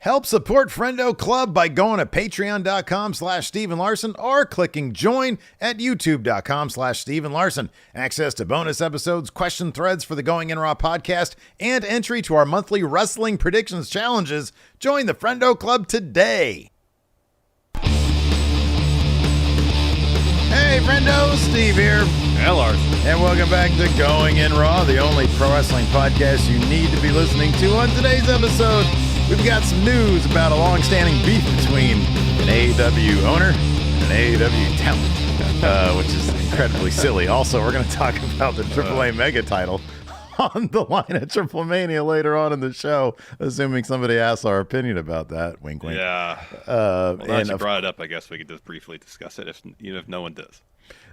Help support Friendo Club by going to patreon.com/Steven Larson or clicking join at youtube.com/Steven Larson. Access to bonus episodes, question threads for the Going In Raw podcast, and entry to our monthly wrestling predictions challenges. Join the Friendo Club today. Hey, Friendo, Steve here. Hey, Larson. And welcome back to Going In Raw, the only pro wrestling podcast you need to be listening to. On today's episode, we've got some news about a long-standing beef between an AEW owner and an AEW talent, which is incredibly silly. Also, we're going to talk about the AAA Mega title on the line at Triple Mania later on in the show, assuming somebody asks our opinion about that. Wink, wink. Yeah. Well, now that you brought it up, I guess we could just briefly discuss it, even if no one does.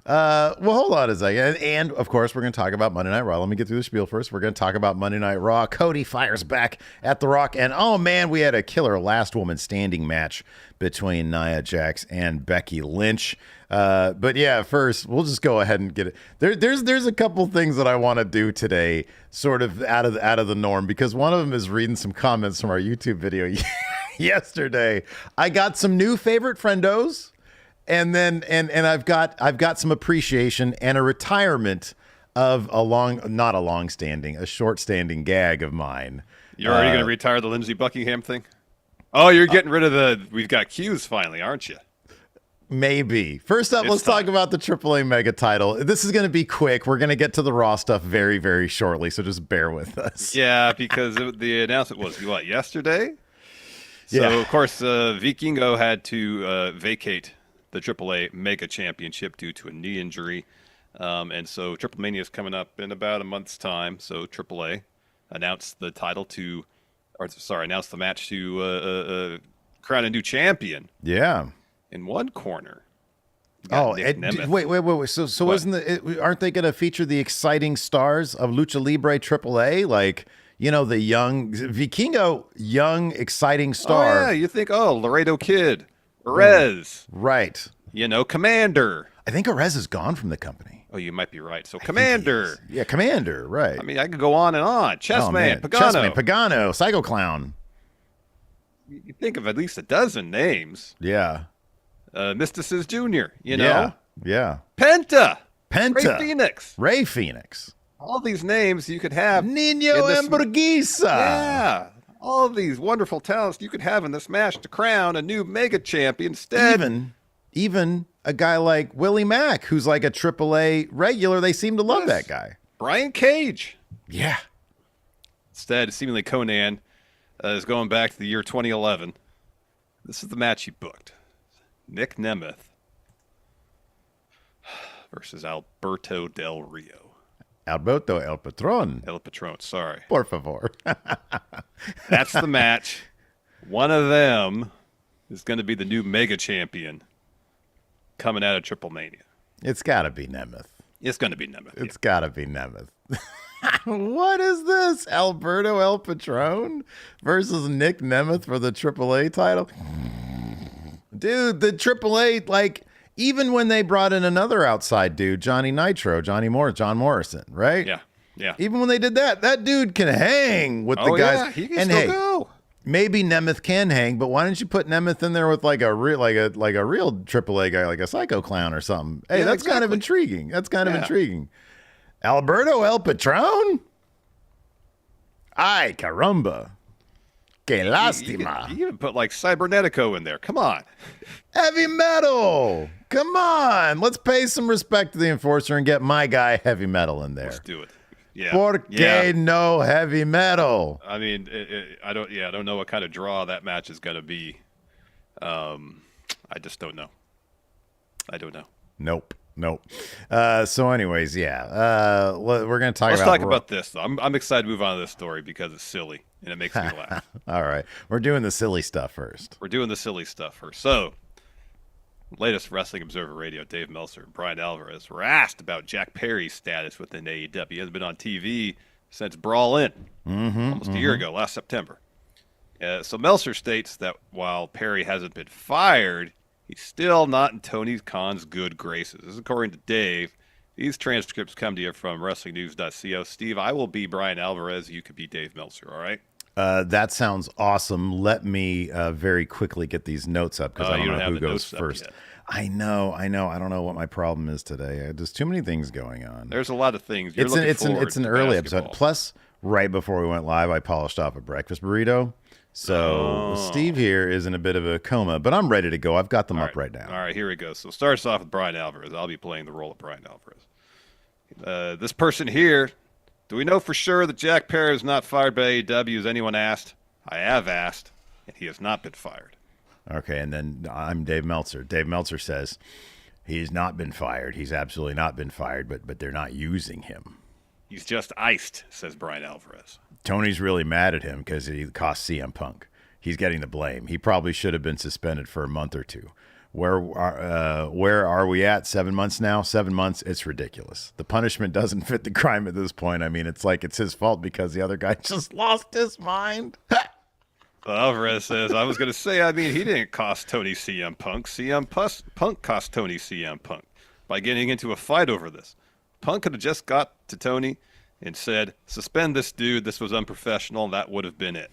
Well, hold on a second. And, of course, we're going to talk about Monday Night Raw. Let me get through the spiel first. We're going to talk about Monday Night Raw. Cody fires back at The Rock. And, oh, man, we had a killer last woman standing match between Nia Jax and Becky Lynch. But, yeah, first, we'll just go ahead and get it. There's a couple things that I want to do today sort of out of the norm, because one of them is reading some comments from our YouTube video yesterday. I got some new favorite friendos. And then I've got some appreciation and a retirement of a short-standing gag of mine. You're already going to retire the Lindsey Buckingham thing? Oh, you're getting rid of we've got Q's finally, aren't you? Maybe. First up, let's talk about the AAA Mega title. This is going to be quick. We're going to get to the Raw stuff very, very shortly, so just bear with us. Yeah, because the announcement was, yesterday? So, Yeah. Of course, Vikingo had to vacate the AAA Mega Championship due to a knee injury. And so Triple Mania is coming up in about a month's time. So AAA announced the match to crown a new champion. Yeah. In one corner. Wait. So aren't they going to feature the exciting stars of Lucha Libre AAA? Like, the young Vikingo, young, exciting star. Oh, yeah. You think, Laredo Kid. Perez. Right. Commander. I think Perez is gone from the company. Oh, you might be right. So Commander. Yeah, Commander, right. I mean, I could go on and on. Chessman, Pagano, Psycho Clown. You think of at least a dozen names. Yeah. Mysticis Jr., know? Yeah. Penta. Ray Phoenix. All these names you could have. Nino Hamburguesa. Yeah. All of these wonderful talents you could have in this match to crown a new Mega Champion. Instead, even a guy like Willie Mack, who's like a AAA regular, they seem to love that guy. Brian Cage. Yeah. Instead, seemingly Conan is going back to the year 2011. This is the match he booked. Nick Nemeth versus Alberto Del Rio. Alberto El Patron. El Patron, sorry. Por favor. That's the match. One of them is going to be the new Mega Champion coming out of Triple Mania. It's got to be Nemeth. It's going to be Nemeth. It's got to be Nemeth. What is this? Alberto El Patron versus Nick Nemeth for the AAA title? Dude, the AAA, even when they brought in another outside dude, John Morrison, right? Yeah. Even when they did that, that dude can hang with the guys. Yeah, he can still go. Maybe Nemeth can hang, but why don't you put Nemeth in there with like a real AAA guy, like a Psycho Clown or something? Hey, that's kind of intriguing. Intriguing. Alberto El Patron? Ay, caramba. Que lástima. You even put Cybernetico in there. Come on. Heavy Metal. Come on. Let's pay some respect to the Enforcer and get my guy Heavy Metal in there. Let's do it. Yeah. Por qué no Heavy Metal? I mean, I don't know what kind of draw that match is going to be. I just don't know. I don't know. Nope. So anyways, yeah. We're going to talk Let's talk about this, though. I'm excited to move on to this story because it's silly, and it makes me laugh. All right. We're doing the silly stuff first. So, latest Wrestling Observer Radio, Dave Meltzer and Brian Alvarez were asked about Jack Perry's status within AEW. He hasn't been on TV since Brawl In, almost a year ago, last September. So Meltzer states that while Perry hasn't been fired, he's still not in Tony Khan's good graces. This is according to Dave. These transcripts come to you from WrestlingNews.co. Steve, I will be Brian Alvarez. You could be Dave Meltzer, all right? That sounds awesome. Let me very quickly get these notes up because I don't know who goes first. I know. I don't know what my problem is today. There's too many things going on. There's a lot of things. It's an early episode. Plus, right before we went live, I polished off a breakfast burrito. So Steve here is in a bit of a coma, but I'm ready to go. I've got them up right now. All right, here we go. So it starts off with Brian Alvarez. I'll be playing the role of Brian Alvarez. This person here, do we know for sure that Jack Perry is not fired by AEW? Has anyone asked? I have asked, and he has not been fired. Okay, and then I'm Dave Meltzer. Dave Meltzer says he's not been fired. He's absolutely not been fired, but they're not using him. He's just iced, says Brian Alvarez. Tony's really mad at him because he cost CM Punk. He's getting the blame. He probably should have been suspended for a month or two. Where are we at? 7 months now? 7 months? It's ridiculous. The punishment doesn't fit the crime at this point. I mean, it's like it's his fault because the other guy just lost his mind. Alvarez says, I was going to say, I mean, he didn't cost Tony CM Punk. Punk cost Tony CM Punk by getting into a fight over this. Punk could have just got to Tony and said, suspend this dude. This was unprofessional. And that would have been it.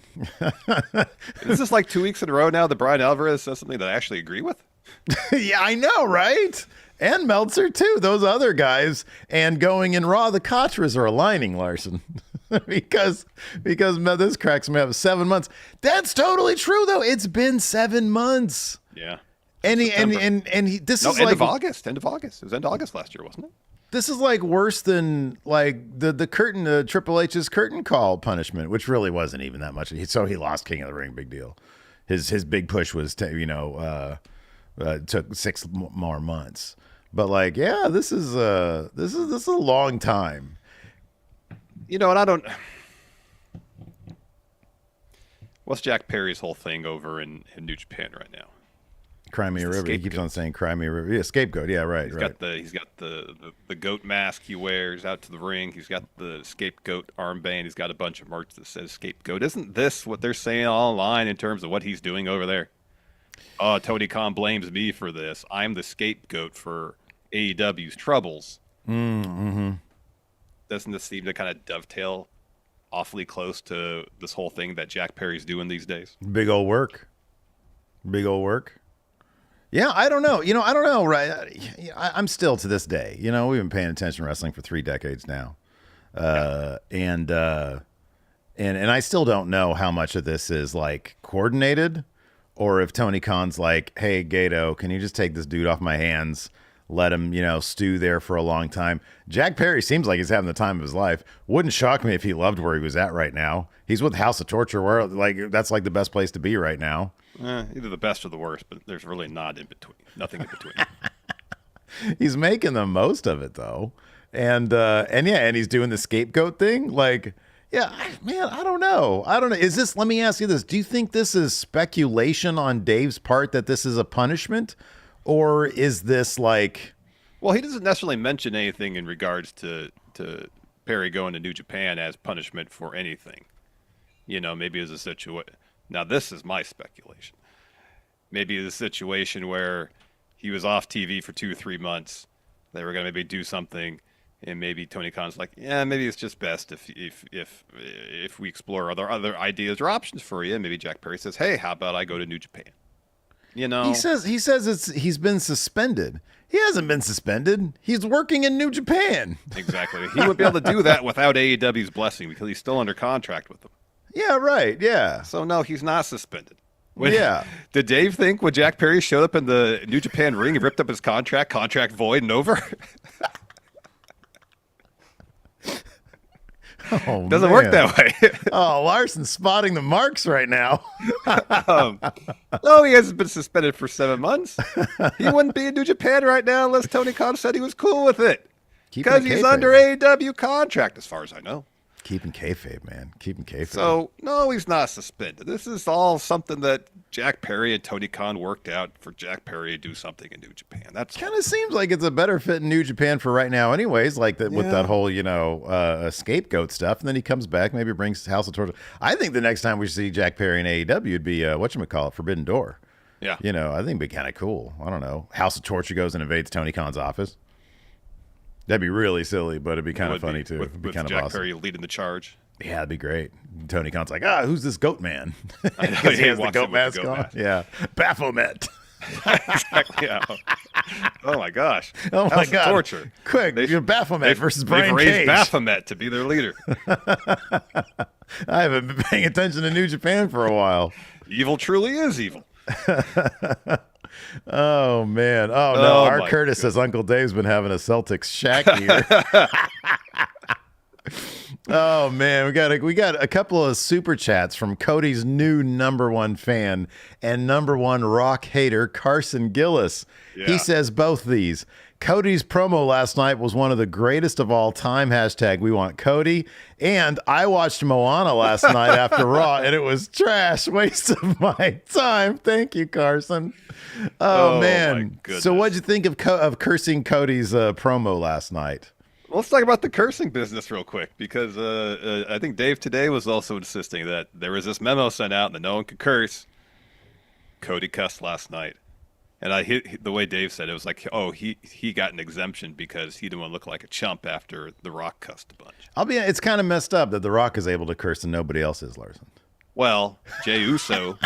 Is this like 2 weeks in a row now that Brian Alvarez says something that I actually agree with? Yeah, I know, right? And Meltzer, too. Those other guys. And going in Raw, the Kotras are aligning, Larson. because this cracks me up. 7 months. That's totally true, though. It's been 7 months. Yeah. And he, this is end like of August. End of August. It was end of August last year, wasn't it? This is like worse than like the curtain, Triple H's curtain call punishment, which really wasn't even that much. So he lost King of the Ring, big deal. His big push was took 6 more months. But like, yeah, this is a long time. You know, and I don't. What's Jack Perry's whole thing over in New Japan right now? Cry Me a River. He keeps on saying Cry Me a River. Yeah, scapegoat. Yeah, right. He's got the goat mask he wears out to the ring. He's got the scapegoat armband. He's got a bunch of merch that says scapegoat. Isn't this what they're saying online in terms of what he's doing over there? Oh, Tony Khan blames me for this. I'm the scapegoat for AEW's troubles. Mm-hmm. Doesn't this seem to kind of dovetail awfully close to this whole thing that Jack Perry's doing these days? Big old work. Yeah, I don't know. I don't know. Right? I'm still to this day. We've been paying attention to wrestling for 3 decades now, and I still don't know how much of this is like coordinated, or if Tony Khan's like, "Hey, Gato, can you just take this dude off my hands? Let him, stew there for a long time." Jack Perry seems like he's having the time of his life. Wouldn't shock me if he loved where he was at right now. He's with House of Torture, where like that's like the best place to be right now. Either the best or the worst, but there's really nothing in between. He's making the most of it though, and he's doing the scapegoat thing. Like, yeah, man, I don't know. Is this? Let me ask you this: do you think this is speculation on Dave's part that this is a punishment, or is this like? Well, he doesn't necessarily mention anything in regards to Perry going to New Japan as punishment for anything. Maybe as a situation. Now, this is my speculation. Maybe the situation where he was off TV for 2 or 3 months. They were going to maybe do something, and maybe Tony Khan's like, yeah, maybe it's just best if we explore other ideas or options for you. And maybe Jack Perry says, hey, how about I go to New Japan? He says he's been suspended. He hasn't been suspended. He's working in New Japan. Exactly. He would be able to do that without AEW's blessing because he's still under contract with them. Yeah, right. Yeah. So, no, he's not suspended. Did Dave think when Jack Perry showed up in the New Japan ring and ripped up his contract void and over? Doesn't work that way. Oh, Larson's spotting the marks right now. No, he hasn't been suspended for 7 months. He wouldn't be in New Japan right now unless Tony Khan said he was cool with it. Because he's under AEW contract, as far as I know. Keeping kayfabe, man. Keeping kayfabe. So, no, he's not suspended. This is all something that Jack Perry and Tony Khan worked out for Jack Perry to do something in New Japan. That's kind of seems like it's a better fit in New Japan for right now anyways, like that with that whole, scapegoat stuff. And then he comes back, maybe brings House of Torture. I think the next time we see Jack Perry in AEW would be, whatchamacallit, Forbidden Door. Yeah. I think it'd be kind of cool. I don't know. House of Torture goes and invades Tony Khan's office. That'd be really silly, but it'd be kind of funny too. With kind of Jack awesome. Perry leading the charge. Yeah, that'd be great. Tony Khan's like, who's this goat man? I know, Because he he has the walks goat in with mask the goat on. mask. Yeah. Baphomet. Exactly. Yeah. Oh my gosh. Oh my How's the God. torture. Quick, you're Baphomet versus They've Brian raised Cage. Baphomet to be their leader. I haven't been paying attention to New Japan for a while. Evil truly is evil. Oh man. Oh no. Oh, Art my Curtis says Uncle Dave's been having a Celtics shack here. Oh man, we got a couple of super chats from Cody's new #1 fan and #1 rock hater, Carson Gillis. Yeah. He says both these. Cody's promo last night was one of the greatest of all time. # we want Cody. And I watched Moana last night after Raw, and it was trash. Waste of my time. Thank you, Carson. Oh man. So what'd you think of cursing Cody's promo last night? Well, let's talk about the cursing business real quick, because I think Dave today was also insisting that there was this memo sent out that no one could curse. Cody cussed last night. And the way Dave said it was like, oh, he got an exemption because he didn't want to look like a chump after The Rock cussed a bunch. It's kind of messed up that The Rock is able to curse and nobody else is, Larson. Well, Jey Uso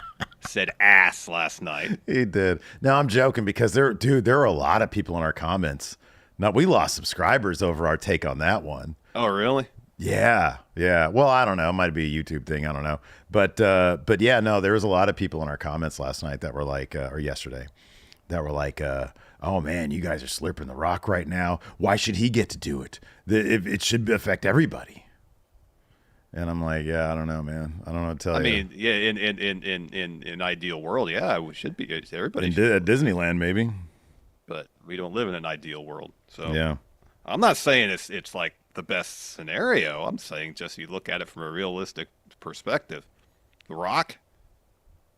said ass last night. He did. No, I'm joking because there are a lot of people in our comments. Now, we lost subscribers over our take on that one. Oh, really? Yeah. Well, I don't know. It might be a YouTube thing. I don't know. But yeah, no, there was a lot of people in our comments last night that were like, or yesterday, that were like, oh man, you guys are slurping The Rock right now. Why should he get to do it? It should affect everybody. And I'm like, yeah, I don't know, man. I don't know what to tell you. I mean, yeah, in an ideal world, yeah, it should be. Everybody at Disneyland, maybe. But we don't live in an ideal world. So yeah, I'm not saying it's like the best scenario. I'm saying just you look at it from a realistic perspective. The Rock,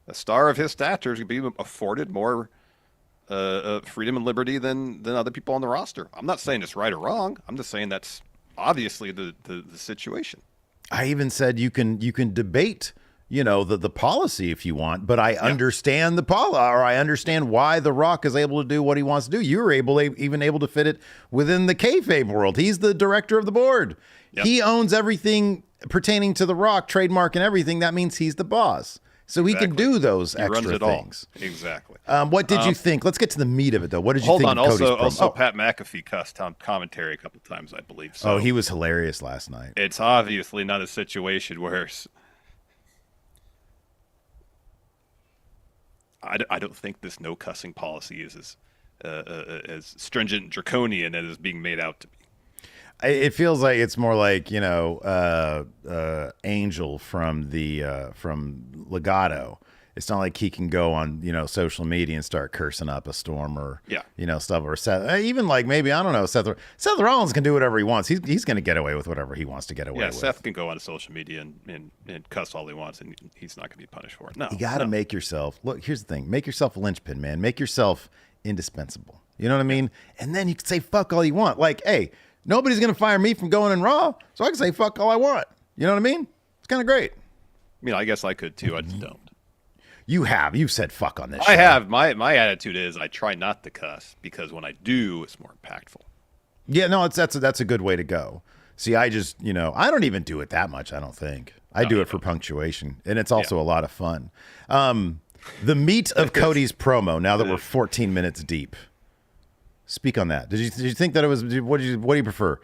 a star of his stature, is going to be afforded more freedom and liberty than other people on the roster. I'm not saying it's right or wrong. I'm just saying that's obviously the situation. I even said you can debate, the policy if you want, but I understand I understand why The Rock is able to do what he wants to do. You were even able to fit it within the kayfabe world. He's the director of the board. Yep. He owns everything pertaining to The Rock, trademark and everything. That means he's the boss. So he can do those extra things. All. Exactly. What did you think? Let's get to the meat of it, though. What did you think of Cody's promo? Also, Pat McAfee cussed on commentary a couple of times, I believe. So he was hilarious last night. It's obviously not a situation where I don't think this no cussing policy is as stringent and draconian as it's being made out to be. It feels like it's more like Angel from Legato. It's not like he can go on social media and start cursing up a Storm or stuff, or Seth. Even like maybe I don't know, Seth Rollins can do whatever he wants. He's going to get away with whatever he wants to get away with. Yeah, Seth can go on social media and cuss all he wants, and he's not going to be punished for it. No, you got to make yourself look. Here's the thing: make yourself a linchpin, man. Make yourself indispensable. You know what I mean? And then you can say fuck all you want. Like, hey. Nobody's going to fire me from going in Raw, so I can say fuck all I want. You know what I mean? It's kind of great. I mean, I guess I could too. I just don't. You've said fuck on this show. I have. My attitude is I try not to cuss because when I do, it's more impactful. Yeah, no, that's a good way to go. See, I just, I don't even do it that much, I don't think. I do it for punctuation, and it's also a lot of fun. The meat of Cody's promo, now that we're 14 minutes deep. Speak on that. Did you think that it was? What do you prefer?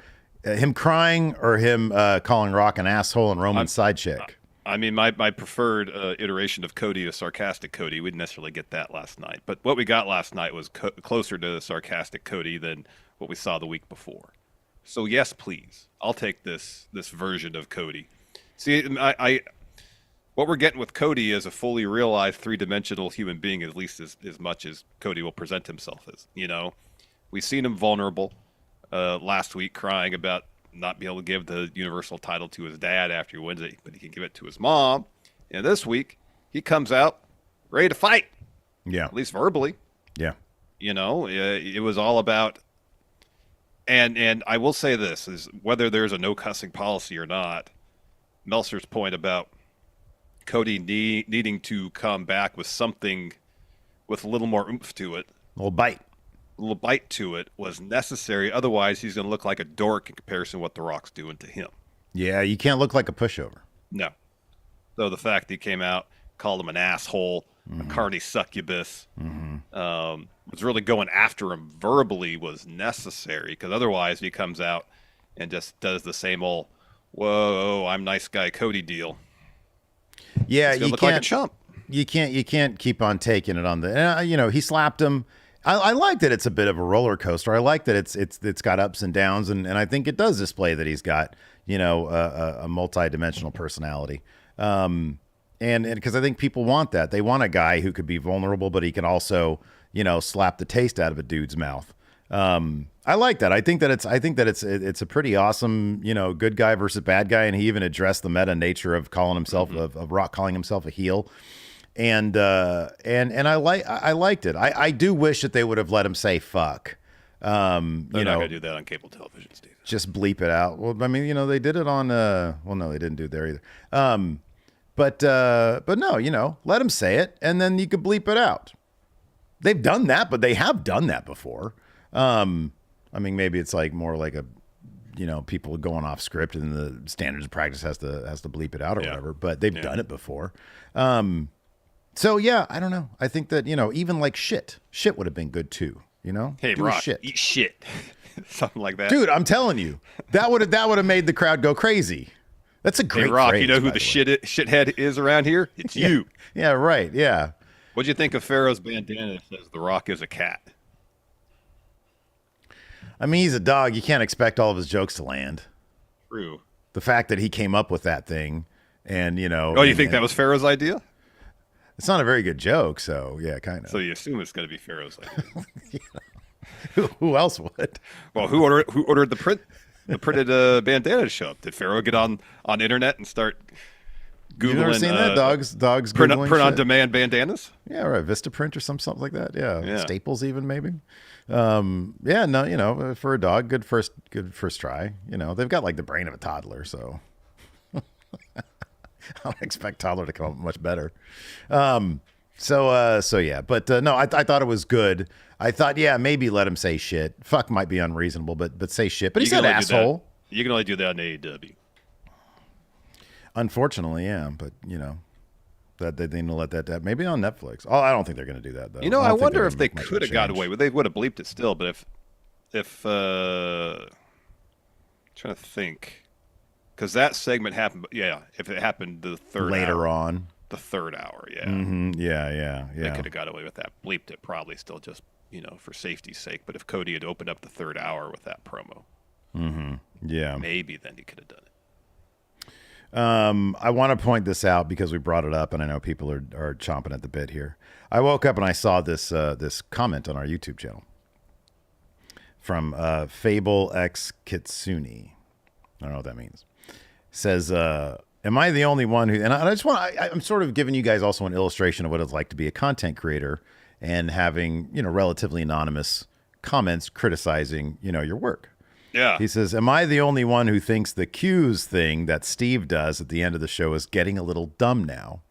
Him crying or him calling Rock an asshole and Roman's side chick? I mean, my preferred iteration of Cody is sarcastic Cody. We didn't necessarily get that last night, but what we got last night was closer to sarcastic Cody than what we saw the week before. So yes, please, I'll take this version of Cody. See, what we're getting with Cody is a fully realized three-dimensional human being, at least as much as Cody will present himself as. We've seen him vulnerable last week, crying about not being able to give the Universal title to his dad after he wins it, but he can give it to his mom. And this week, he comes out ready to fight. Yeah. At least verbally. Yeah. It was all about, and I will say this, is whether there's a no cussing policy or not, Meltzer's point about Cody needing to come back with something with a little more oomph to it. A little bite to it was necessary. Otherwise, he's going to look like a dork in comparison to what The Rock's doing to him. Yeah, you can't look like a pushover. No. So the fact that he came out, called him an asshole, a carny succubus, was really going after him verbally was necessary, because otherwise he comes out and just does the same old, whoa, I'm nice guy Cody deal. Yeah, He's gonna you look can't. like a chump. You can't keep on taking it on the. He slapped him. I like that it's a bit of a roller coaster. I like that it's got ups and downs, and I think it does display that he's got a multi-dimensional personality. And because I think people want that. They want a guy who could be vulnerable, but he can also slap the taste out of a dude's mouth. I like that. I think that it's a pretty awesome, good guy versus bad guy, and he even addressed the meta nature of calling himself of Rock calling himself a heel. And I liked it. I do wish that they would have let him say fuck. They're not gonna do that on cable television, Steve. Just bleep it out. Well, I mean, they did it on. Well, no, they didn't do it there either. But no, let him say it, and then you could bleep it out. They've done that, but they have done that before. I mean, maybe it's like more like a, people going off script, and the standards of practice has to bleep it out or whatever. But they've done it before. So yeah, I don't know. I think that even like shit would have been good too. Hey, Do Rock, shit. eat shit, something like that. Dude, I'm telling you, that would have made the crowd go crazy. That's a great Hey, Rock, phrase, you know who by the way. shithead is around here? It's you. Yeah, right. Yeah. What'd you think of Pharaoh's bandana that says The Rock is a cat? I mean, he's a dog. You can't expect all of his jokes to land. True. The fact that he came up with that thing, and Oh, you think that was Pharaoh's idea? it's not a very good joke. So yeah, kind of. So you assume it's going to be Pharaoh's idea. Who else would? Well, who ordered the printed bandana to show up? Did Pharaoh get on internet and start Googling? You never seen that? Dogs print Googling on shit? demand bandanas? Yeah, right. Vistaprint or something like that. Yeah. Yeah. Staples even maybe. Yeah, no, for a dog, good first try. They've got like the brain of a toddler, so I don't expect toddler to come up much better. So yeah, but no, I thought it was good. I thought, yeah, maybe let him say shit. Fuck might be unreasonable, but say shit. But he said asshole. You can only do that on AEW. Unfortunately, yeah, but that they need to let that maybe on Netflix. Oh, I don't think they're going to do that though. I don't think wonder they're if gonna they make much of a could have got change. away with. They would have bleeped it still, but if trying to think, because that segment happened. Yeah, if it happened the third later hour, on. the third hour, yeah, Yeah. they could have got away with that. Bleeped it probably still just for safety's sake. But if Cody had opened up the third hour with that promo, Yeah. maybe then he could have done it. I want to point this out because we brought it up, and I know people are chomping at the bit here. I woke up and I saw this comment on our YouTube channel from Fable X Kitsune. I don't know what that means. Says, "Am I the only one who?" And I just want I'm sort of giving you guys also an illustration of what it's like to be a content creator and having relatively anonymous comments criticizing your work. Yeah. He says, "Am I the only one who thinks the cues thing that Steve does at the end of the show is getting a little dumb now?"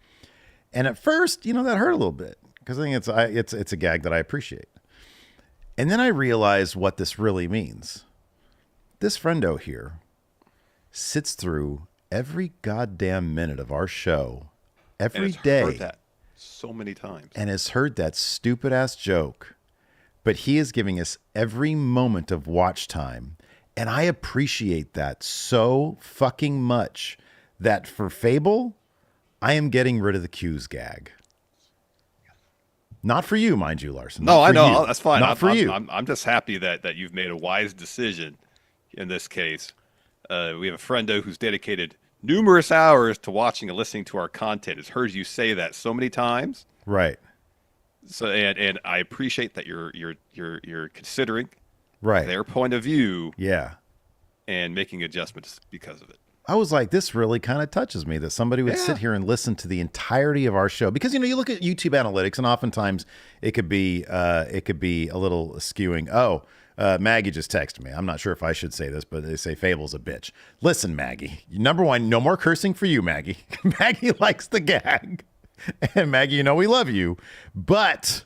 And at first, that hurt a little bit because I think it's a gag that I appreciate. And then I realized what this really means. This friendo here sits through every goddamn minute of our show every day. Heard that so many times. And has heard that stupid ass joke, but he is giving us every moment of watch time. And I appreciate that so fucking much that for Fable, I am getting rid of the cues gag. Not for you, mind you, Larson. No, I Not for know. you. That's fine. Not for you. I'm just happy that you've made a wise decision in this case. We have a friendo who's dedicated numerous hours to watching and listening to our content. Has heard you say that so many times. Right. So and I appreciate that you're considering Right. their point of view Yeah. and making adjustments because of it. I was like, this really kind of touches me that somebody would sit here and listen to the entirety of our show, because you look at YouTube analytics and oftentimes it could be a little skewing. Oh, Maggie just texted me. I'm not sure if I should say this, but they say Fable's a bitch. Listen, Maggie, number one, no more cursing for you, Maggie. Maggie likes the gag, and Maggie, we love you, but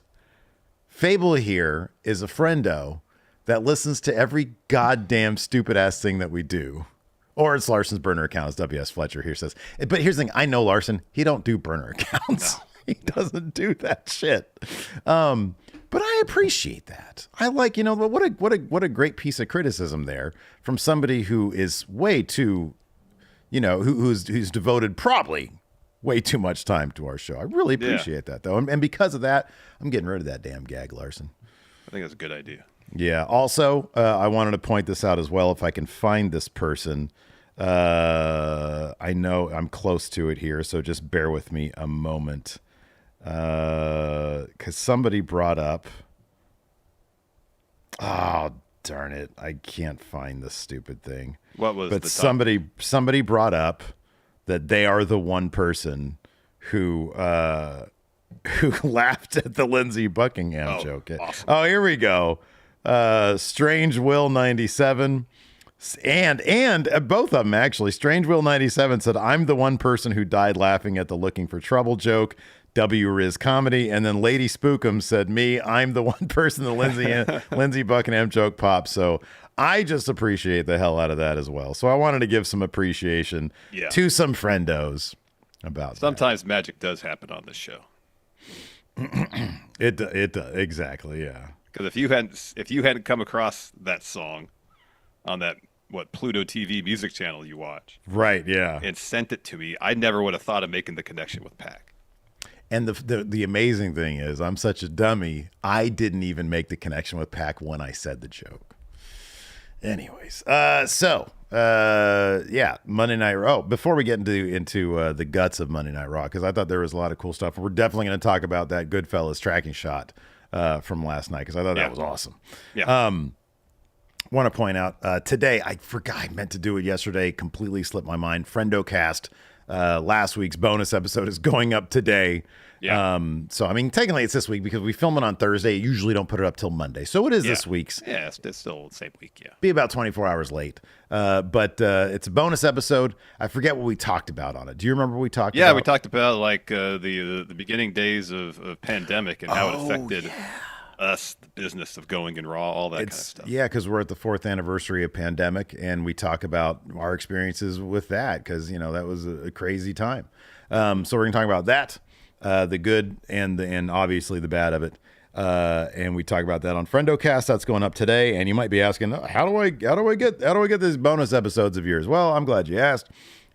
Fable here is a friendo that listens to every goddamn stupid ass thing that we do. Or it's Larson's burner account, as W.S. Fletcher here says. But here's the thing. I know Larson. He don't do burner accounts. No. He doesn't do that shit. But I appreciate that. I like, what a great piece of criticism there from somebody who is way too, who's devoted probably way too much time to our show. I really appreciate that, though. And because of that, I'm getting rid of that damn gag, Larson. I think that's a good idea. Yeah. Also, I wanted to point this out as well. If I can find this person, I know I'm close to it here, so just bear with me a moment. Because somebody brought up. Oh, darn it! I can't find this stupid thing. What was? But somebody brought up that they are the one person who laughed at the Lindsey Buckingham joke. Awesome. Oh, here we go. Strange Will 97 and both of them actually. Strange Will 97 said, "I'm the one person who died laughing at the looking for trouble joke. W Riz comedy." And then Lady Spookum said, "Me, I'm the one person the Lindsey Buckingham joke popped." So I just appreciate the hell out of that as well. So I wanted to give some appreciation to some friendos about Sometimes magic does happen on this show. It exactly, yeah. Because if you hadn't come across that song on that Pluto TV music channel you watch, right, yeah, and sent it to me, I never would have thought of making the connection with Pac. And the amazing thing is, I'm such a dummy. I didn't even make the connection with Pac when I said the joke. Anyways, Monday Night Raw. Before we get into the guts of Monday Night Raw, because I thought there was a lot of cool stuff. We're definitely going to talk about that Goodfellas tracking shot from last night, because I thought that was awesome. Yeah. Want to point out today, I forgot, I meant to do it yesterday, completely slipped my mind. FriendoCast, last week's bonus episode is going up today. Yeah. So, I mean, technically it's this week because we film it on Thursday. Usually don't put it up till Monday. So it is this week's. Yeah, it's still the same week, yeah. Be about 24 hours late. But it's a bonus episode. I forget what we talked about on it. Do you remember what we talked about? Yeah, we talked about like the beginning days of pandemic and how it affected us, the business of going in Raw, all that kind of stuff. Yeah, because we're at the 4th anniversary of pandemic, and we talk about our experiences with that because, that was a crazy time. So we're going to talk about that. The good and obviously the bad of it, and we talk about that on FriendoCast. That's going up today, and you might be asking, how do I get these bonus episodes of yours? Well, I'm glad you asked.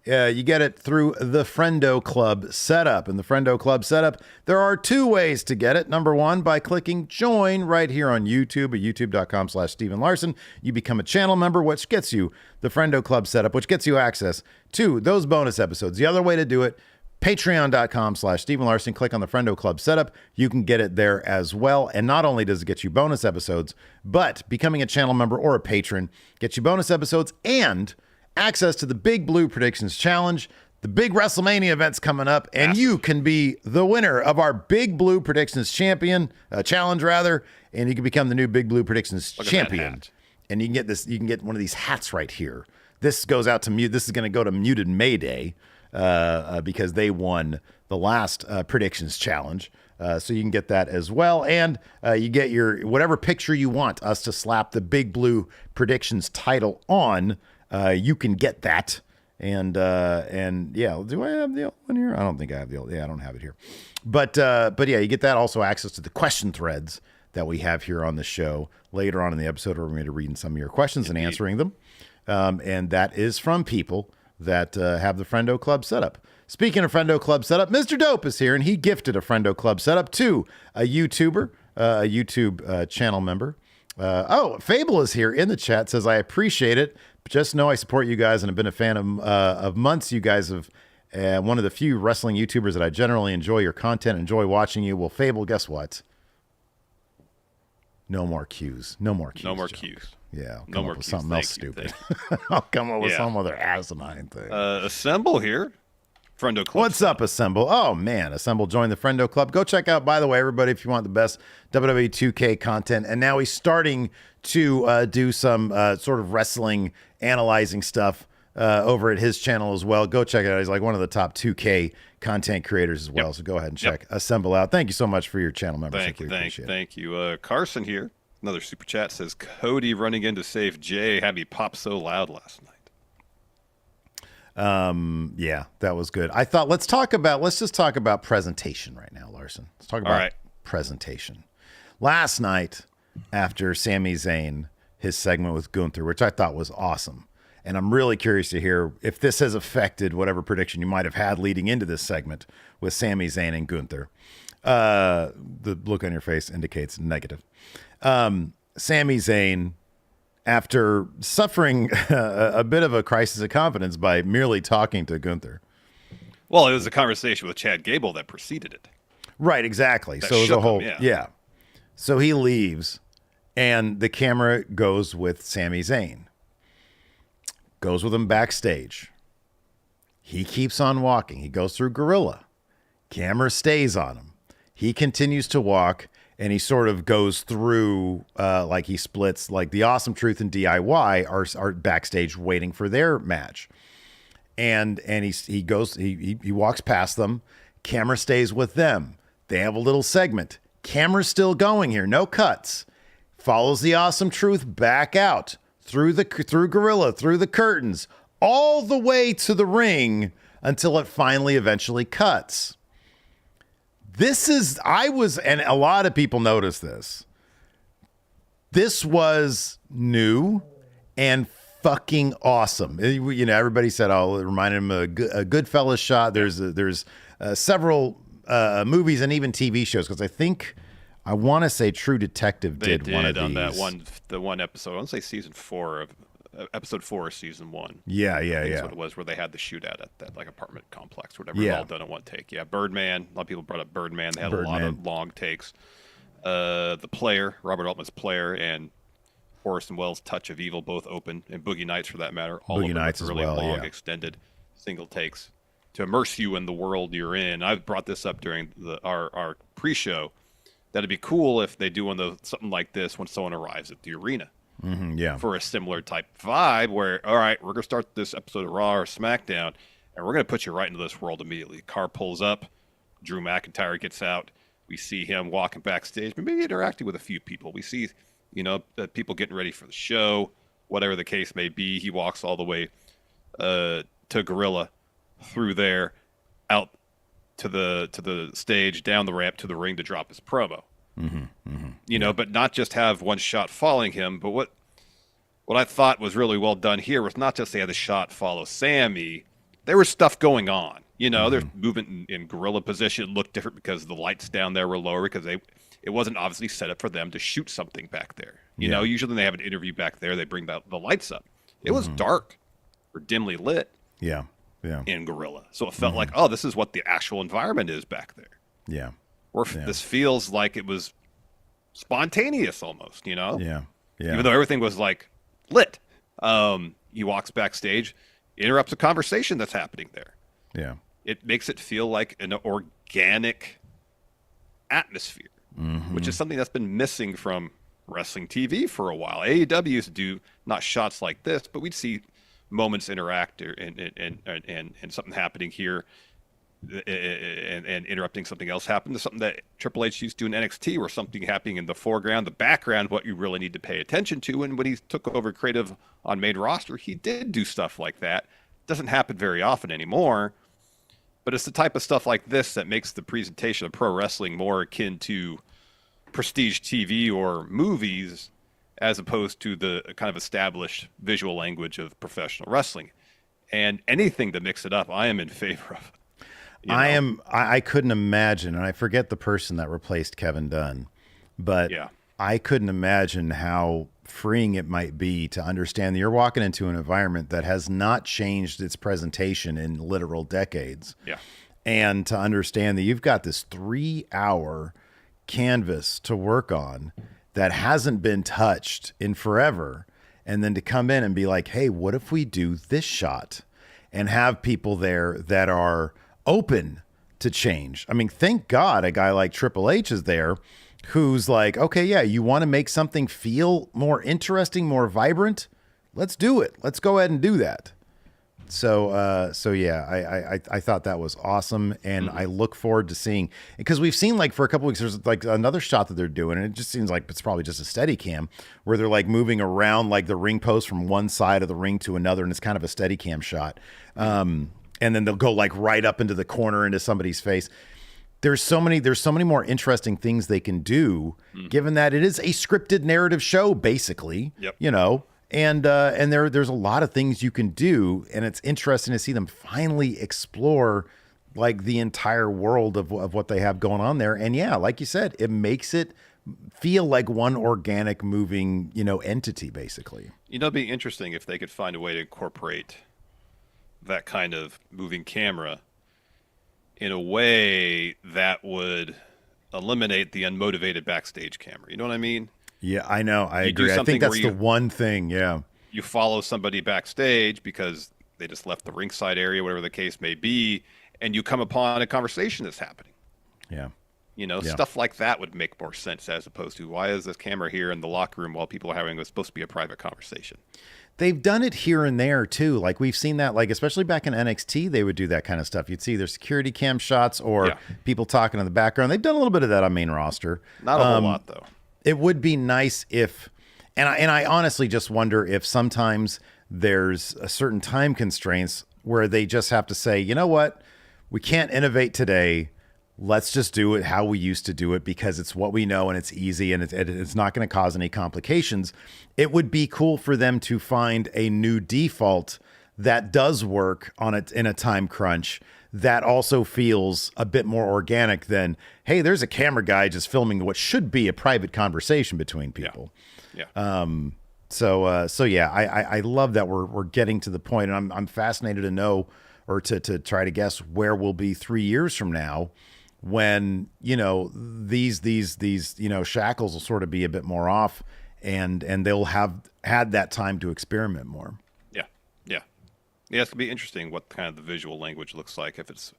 You get it through the Friendo Club setup. In the Friendo Club setup, there are 2 ways to get it. Number 1, by clicking join right here on YouTube at youtube.com/Stephen Larson. You become a channel member, which gets you the Friendo Club setup, which gets you access to those bonus episodes. The other way to do it, patreon.com/Stephen Larson. Click on the Friendo Club setup. You can get it there as well. And not only does it get you bonus episodes, but becoming a channel member or a patron gets you bonus episodes and access to the Big Blue Predictions Challenge. The big WrestleMania event's coming up, and you can be the winner of our Big Blue Predictions Challenge, and you can become the new Big Blue Predictions Champion. And you can get this. You can get one of these hats right here. This goes out to mute. This is going to go to Muted Mayday. Because they won the last predictions challenge. So you can get that as well. And you get your whatever picture you want us to slap the Big Blue Predictions title on. You can get that. And yeah, do I have the old one here? I don't think I have the old. Yeah, I don't have it here. But yeah, you get that. Also access to the question threads that we have here on the show later on in the episode, where we're going to read some of your questions and answering them. And that is from people that have the Friendo Club setup. Speaking of Friendo Club setup, Mr. Dope is here, and he gifted a Friendo Club setup to a YouTuber, a YouTube channel member. Fable is here in the chat, says, "I appreciate it. Just know I support you guys and have been a fan of months. You guys have one of the few wrestling YouTubers that I generally enjoy your content, enjoy watching you." Well, Fable, guess what? No more cues. No more cues. No more Joke. cues. Yeah, I'll No come more up with cues. something Thank else you, stupid. I'll come up with Yeah. some other asinine thing. Assemble here. Friendo Club. What's up, Assemble? Oh, man. Assemble, join the Friendo Club. Go check out, by the way, everybody, if you want the best WWE 2K content. And now he's starting to do some sort of wrestling analyzing stuff over at his channel as well. Go check it out. He's like one of the top 2K content creators as well. So go ahead and check Assemble out. Thank you so much for your channel membership. Thank you. Carson here. Another super chat says, Cody running in to save Jay had me pop so loud last night. Yeah, that was good. I thought let's just talk about presentation right now, Larson. Let's talk about presentation. Last night, after Sami Zayn, his segment with Gunther, which I thought was awesome. And I'm really curious to hear if this has affected whatever prediction you might have had leading into this segment with Sami Zayn and Gunther. The look on your face indicates negative. Sami Zayn, after suffering a bit of a crisis of confidence by merely talking to Gunther. Well, it was a conversation with Chad Gable that preceded it. Right, exactly. That so it was a whole, yeah. So he leaves, and the camera goes with Sami Zayn. Goes with him backstage. He keeps on walking. He goes through Gorilla. Camera stays on him. He continues to walk, and he sort of goes through, like he splits, like the Awesome Truth and DIY are backstage waiting for their match. And he walks past them. Camera stays with them. They have a little segment. Camera's still going here. No cuts. Follows the Awesome Truth back out through Gorilla, through the curtains, all the way to the ring until it finally eventually cuts. And a lot of people noticed this. This was new and fucking awesome. You know, everybody said, "Oh, it reminded him of a Goodfellas shot." There's several movies and even TV shows, because I want to say True Detective did one of these. On the one episode. I want to say season 4 of episode 4 of season 1. Yeah. That's what it was, where they had the shootout at that like apartment complex, whatever. Yeah. All done in one take. Yeah, Birdman. A lot of people brought up Birdman. They had a lot of long takes. The Player, Robert Altman's Player, and Orson Welles' Touch of Evil, both open, and Boogie Nights for that matter. All Boogie of them Nights really long, extended, single takes to immerse you in the world you're in. I've brought this up during our pre-show. That'd be cool if they do something like this when someone arrives at the arena. Mm-hmm, for a similar type vibe where, all right, we're going to start this episode of Raw or SmackDown, and we're going to put you right into this world immediately. Car pulls up. Drew McIntyre gets out. We see him walking backstage, maybe interacting with a few people. We see, people getting ready for the show, whatever the case may be. He walks all the way to Gorilla, through there, out to the stage, down the ramp to the ring to drop his promo. But not just have one shot following him, but what I thought was really well done here was not just they had the shot follow Sammy. There was stuff going on. There's movement in gorilla position. It looked different because the lights down there were lower, because it wasn't obviously set up for them to shoot something back there. Usually when they have an interview back there, they bring the lights up. It was dark or dimly lit. Yeah. In Gorilla. So it felt like, oh, this is what the actual environment is back there. Yeah. This feels like it was spontaneous almost, Yeah. Even though everything was like lit. He walks backstage, interrupts a conversation that's happening there. Yeah. It makes it feel like an organic atmosphere, which is something that's been missing from wrestling TV for a while. AEW used to do not shots like this, but we'd see moments interact and something happening here and interrupting something else happen. To something that Triple H used to do in NXT, where something happening in the foreground, the background, what you really need to pay attention to. And when he took over creative on main roster, he did do stuff like that. Doesn't happen very often anymore, but it's the type of stuff like this that makes the presentation of pro wrestling more akin to prestige TV or movies, as opposed to the kind of established visual language of professional wrestling. And anything to mix it up, I am in favor of. I couldn't imagine, and I forget the person that replaced Kevin Dunn, but I couldn't imagine how freeing it might be to understand that you're walking into an environment that has not changed its presentation in literal decades. Yeah. And to understand that you've got this 3-hour canvas to work on that hasn't been touched in forever. And then to come in and be like, hey, what if we do this shot? And have people there that are open to change. I mean, thank God a guy like Triple H is there, who's like, okay, yeah, you want to make something feel more interesting, more vibrant? Let's do it. Let's go ahead and do that. So yeah, I thought that was awesome, and I look forward to seeing, because we've seen like for a couple weeks there's like another shot that they're doing, and it just seems like it's probably just a steady cam where they're like moving around like the ring post from one side of the ring to another, and it's kind of a steady cam shot. And then they'll go like right up into the corner into somebody's face. There's so many more interesting things they can do, given that it is a scripted narrative show, basically. Yep. You know. And there's a lot of things you can do, and it's interesting to see them finally explore like the entire world of what they have going on there. And yeah, like you said, it makes it feel like one organic moving, entity, basically. It'd be interesting if they could find a way to incorporate that kind of moving camera in a way that would eliminate the unmotivated backstage camera. You know what I mean? Yeah, I know. I agree. I think that's the one thing. Yeah. You follow somebody backstage because they just left the ringside area, whatever the case may be, and you come upon a conversation that's happening. Yeah. Stuff like that would make more sense as opposed to why is this camera here in the locker room while people are having what's supposed to be a private conversation? They've done it here and there too. Like we've seen that, like especially back in NXT, they would do that kind of stuff. You'd see their security cam shots or people talking in the background. They've done a little bit of that on main roster. Not a whole lot though. It would be nice if, and I honestly just wonder if sometimes there's a certain time constraints where they just have to say, you know what, we can't innovate today. Let's just do it how we used to do it because it's what we know and it's easy and it's not going to cause any complications. It would be cool for them to find a new default that does work on it in a time crunch that also feels a bit more organic than, hey, there's a camera guy just filming what should be a private conversation between people. Yeah. So yeah, I love that we're getting to the point, and I'm fascinated to know, or to try to guess where we'll be 3 years from now when, these shackles will sort of be a bit more off and they'll have had that time to experiment more. Yeah, it's going to be interesting what kind of the visual language looks like. If it's,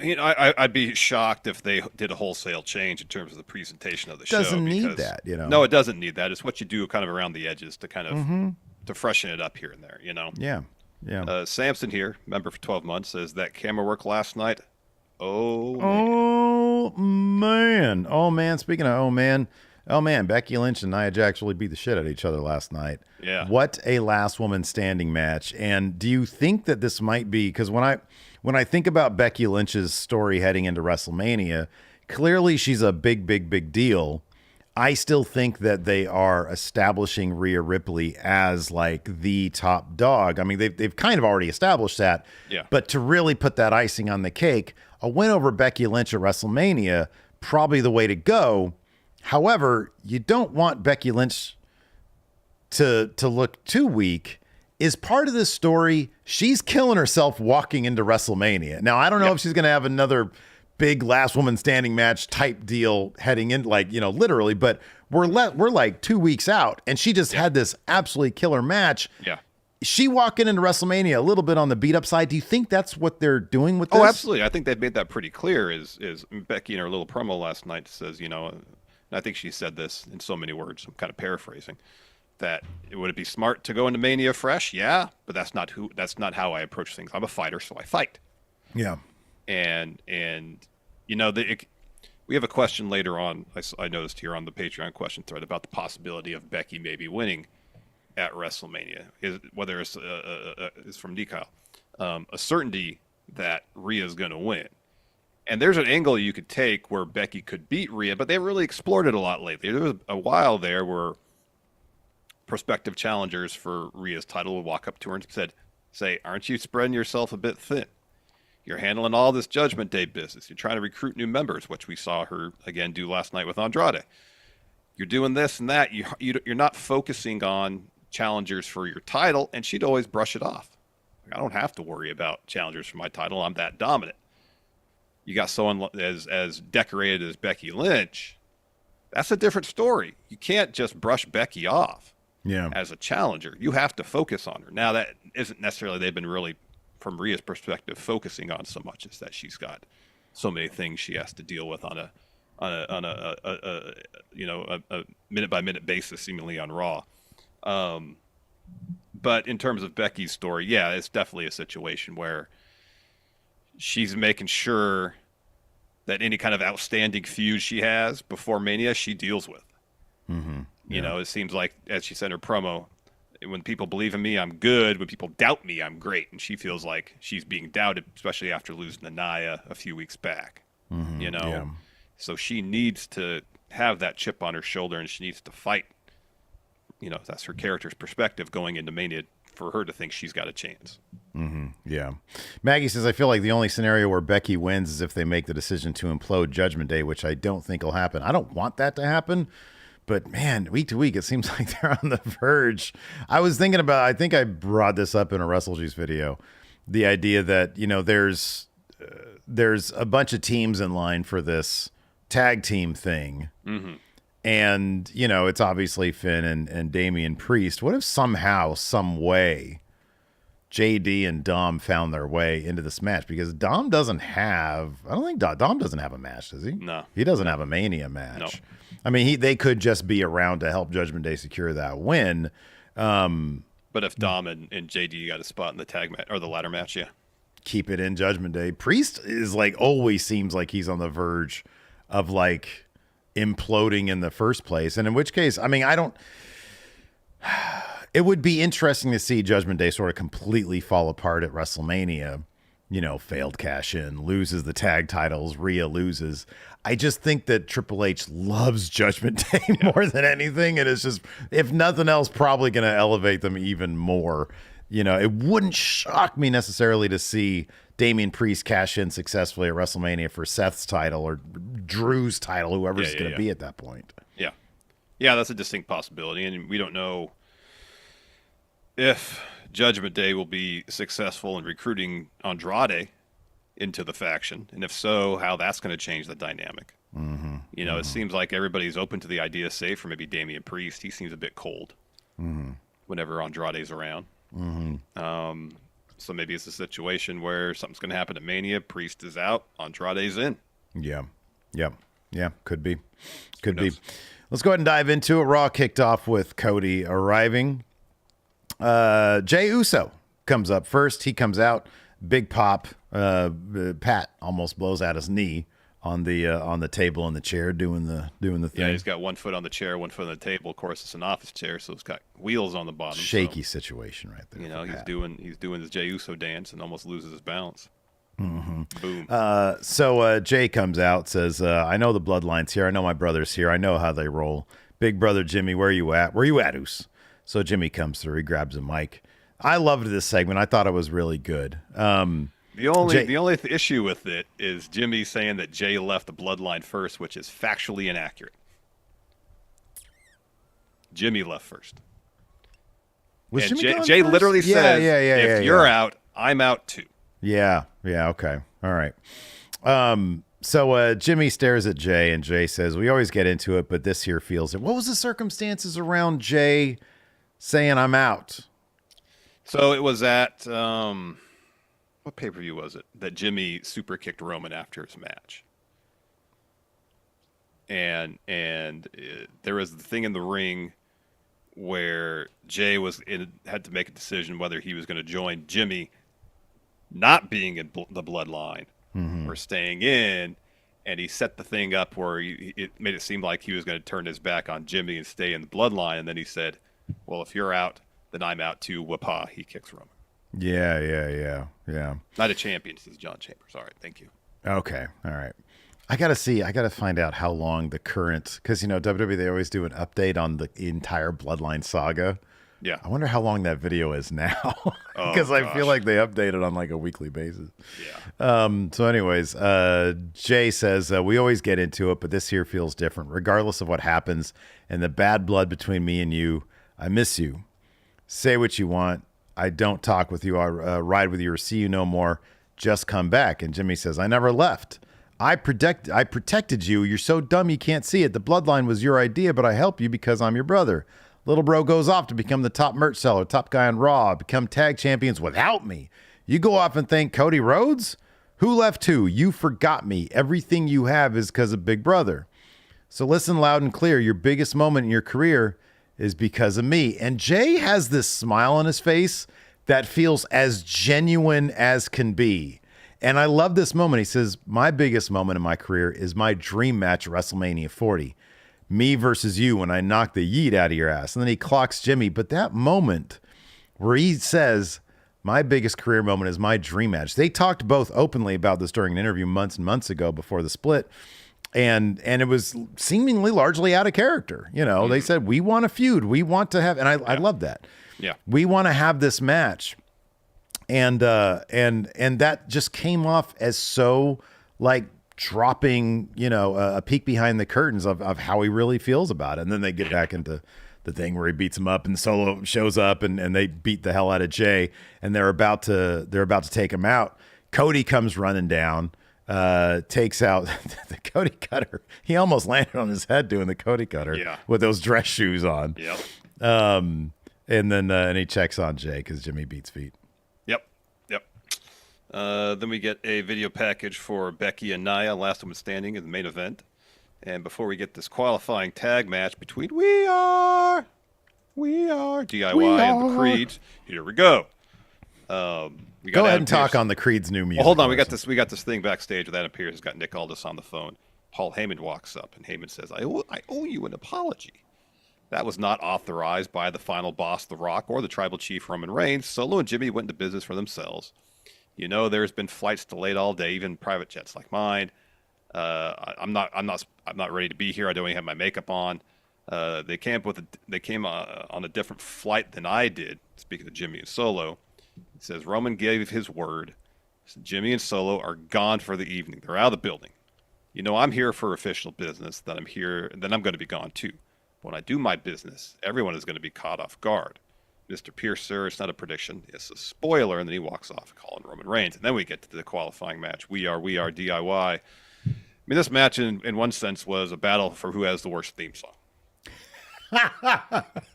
I'd be shocked if they did a wholesale change in terms of the presentation of the show. Doesn't need that, No, it doesn't need that. It's what you do kind of around the edges to kind of to freshen it up here and there, Yeah. Samson here, member for 12 months, says that camera work last night. Oh, man. Oh, man. Speaking of man, Becky Lynch and Nia Jax really beat the shit out of each other last night. Yeah. What a last woman standing match. And do you think that this might be, because when I think about Becky Lynch's story heading into WrestleMania, clearly she's a big deal. I still think that they are establishing Rhea Ripley as like the top dog. I mean, they've kind of already established that. Yeah. But to really put that icing on the cake, a win over Becky Lynch at WrestleMania, probably the way to go. However, you don't want Becky Lynch to look too weak. Is part of this story, she's killing herself walking into WrestleMania. Now, I don't know if she's going to have another big last woman standing match type deal heading in, like, literally, but we're like 2 weeks out, and she just had this absolutely killer match. Yeah. She walking into WrestleMania a little bit on the beat up side. Do you think that's what they're doing with this? Oh, absolutely. I think they've made that pretty clear. Is Becky in her little promo last night says, and I think she said this in so many words, I'm kind of paraphrasing, that would it be smart to go into Mania fresh? Yeah, but that's not how I approach things. I'm a fighter, so I fight. Yeah. And we have a question later on, I noticed here on the Patreon question thread about the possibility of Becky maybe winning at WrestleMania, whether it's from Decal, a certainty that Rhea's going to win. And there's an angle you could take where Becky could beat Rhea, but they haven't really explored it a lot lately. There was a while there where prospective challengers for Rhea's title would walk up to her and say, aren't you spreading yourself a bit thin? You're handling all this Judgment Day business. You're trying to recruit new members, which we saw her, again, do last night with Andrade. You're doing this and that. You're not focusing on challengers for your title, and she'd always brush it off. I don't have to worry about challengers for my title. I'm that dominant. You got someone as decorated as Becky Lynch. That's a different story. You can't just brush Becky off as a challenger. You have to focus on her. Now, that isn't necessarily they've been really, from Rhea's perspective, focusing on so much as that she's got so many things she has to deal with on a minute by minute basis, seemingly on Raw. But in terms of Becky's story, yeah, it's definitely a situation where she's making sure that any kind of outstanding feud she has before Mania, she deals with. Mm-hmm. You know, it seems like, as she said in her promo, when people believe in me, I'm good. When people doubt me, I'm great. And she feels like she's being doubted, especially after losing to Nia a few weeks back. Mm-hmm. You know, Yeah. so she needs to have that chip on her shoulder, and she needs to fight. You know, that's her character's perspective going into Mania for her to think she's got a chance. Mm-hmm. Yeah. Maggie says, I feel like the only scenario where Becky wins is if they make the decision to implode Judgment Day, which I don't think will happen. I don't want that to happen. But man, week to week, it seems like they're on the verge. I was thinking about, I think I brought this up in a WrestleJuice video, the idea that, you know, there's a bunch of teams in line for this tag team thing. Mm-hmm. And, you know, it's obviously Finn and Damian Priest. What if somehow, some way, JD and Dom found their way into this match? Because Dom doesn't have, I don't think Dom doesn't have a match, does he? No. He doesn't have a Mania match. No. I mean, they could just be around to help Judgment Day secure that win. But if Dom and JD got a spot in the tag match or the ladder match, yeah. Keep it in Judgment Day. Priest is like, always seems like he's on the verge of like imploding in the first place. And in which case, I mean, it would be interesting to see Judgment Day sort of completely fall apart at WrestleMania. You know, failed cash in, loses the tag titles, Rhea loses. I just think that Triple H loves Judgment Day more than anything. And it's just, if nothing else, probably going to elevate them even more. You know, it wouldn't shock me necessarily to see Damian Priest cash in successfully at WrestleMania for Seth's title or Drew's title, whoever's going to be at that point. Yeah. Yeah, that's a distinct possibility. And we don't know if Judgment Day will be successful in recruiting Andrade into the faction. And if so, how that's going to change the dynamic. Mm-hmm. You know, it seems like everybody's open to the idea, save for maybe Damian Priest. He seems a bit cold whenever Andrade's around. Mm-hmm. So maybe it's a situation where something's going to happen at Mania. Priest is out. Andrade's in. Yeah. Could be. Let's go ahead and dive into it. Raw kicked off with Cody arriving. Jey Uso comes up first. He comes out. Big pop. Pat almost blows out his knee on the table in the chair doing the thing. Yeah, he's got 1 foot on the chair, 1 foot on the table. Of course, it's an office chair, so it's got wheels on the bottom. Shaky situation right there. You know, he's doing his Jey Uso dance and almost loses his balance. Mm-hmm. Boom. So Jay comes out, says, I know the bloodline's here. I know my brother's here. I know how they roll. Big brother Jimmy, where you at? Where you at, Oos? So Jimmy comes through. He grabs a mic. I loved this segment. I thought it was really good. The only issue with it is Jimmy saying that Jay left the bloodline first, which is factually inaccurate. Jimmy left first. Was and Jimmy Jay first? literally says, if you're out, I'm out too. Yeah, okay. All right. So Jimmy stares at Jay, and Jay says, we always get into it, but this here feels it. What was the circumstances around Jay saying I'm out? So it was at, what pay-per-view was it, that Jimmy super kicked Roman after his match. And there was the thing in the ring where Jay had to make a decision whether he was going to join Jimmy not being in the bloodline or staying in, and he set the thing up where it made it seem like he was going to turn his back on Jimmy and stay in the bloodline, and then he said, well, if you're out, then I'm out too. Wapa, he kicks Roman. Yeah. Not a champion, says John Chambers. All right, thank you. Okay, all right. I got to find out how long the current, because, you know, WWE, they always do an update on the entire Bloodline saga. Yeah. I wonder how long that video is now, because I feel like they update it on like a weekly basis. Yeah. So anyways, Jay says, we always get into it, but this here feels different. Regardless of what happens and the bad blood between me and you, I miss you. Say what you want. I don't talk with you. I ride with you or see you no more. Just come back. And Jimmy says, I never left. I protected you. You're so dumb you can't see it. The bloodline was your idea, but I help you because I'm your brother. Little bro goes off to become the top merch seller, top guy on Raw, become tag champions without me. You go off and thank Cody Rhodes? Who left who? You forgot me. Everything you have is because of Big Brother. So listen loud and clear. Your biggest moment in your career is because of me. And Jay has this smile on his face that feels as genuine as can be. And I love this moment. He says, my biggest moment in my career is my dream match at WrestleMania 40. Me versus you when I knocked the yeet out of your ass. And then he clocks Jimmy. But that moment where he says, my biggest career moment is my dream match. They talked both openly about this during an interview months and months ago before the split. And it was seemingly largely out of character. You know, they said, we want a feud. We want to have, and I love that. Yeah. We want to have this match. And that just came off as so like dropping, you know, a peek behind the curtains of how he really feels about it. And then they get back into the thing where he beats him up and Solo shows up and they beat the hell out of Jay and they're about to take him out. Cody comes running down, takes out the Cody cutter. He almost landed on his head doing the Cody cutter with those dress shoes on. Yep. And then he checks on Jay because Jimmy beats feet. Then we get a video package for Becky and Nia, last woman standing in the main event. And before we get this qualifying tag match between We Are DIY and the Creeds, here we go. Go ahead and talk on the Creed's new music. Well, hold on, we got this thing backstage with Adam Pearce. Has got Nick Aldis on the phone. Paul Heyman walks up, and Heyman says, I owe you an apology. That was not authorized by the final boss, The Rock, or the tribal chief, Roman Reigns. Solo and Jimmy went into business for themselves. You know, there's been flights delayed all day, even private jets like mine. I'm not ready to be here. I don't even have my makeup on. They came on a different flight than I did. Speaking of Jimmy and Solo, he says Roman gave his word. So Jimmy and Solo are gone for the evening. They're out of the building. You know, I'm here for official business. Then I'm going to be gone too. When I do my business, everyone is going to be caught off guard. Mr. Pierce, sir, it's not a prediction. It's a spoiler. And then he walks off calling Roman Reigns. And then we get to the qualifying match. We are DIY. I mean, this match in one sense was a battle for who has the worst theme song.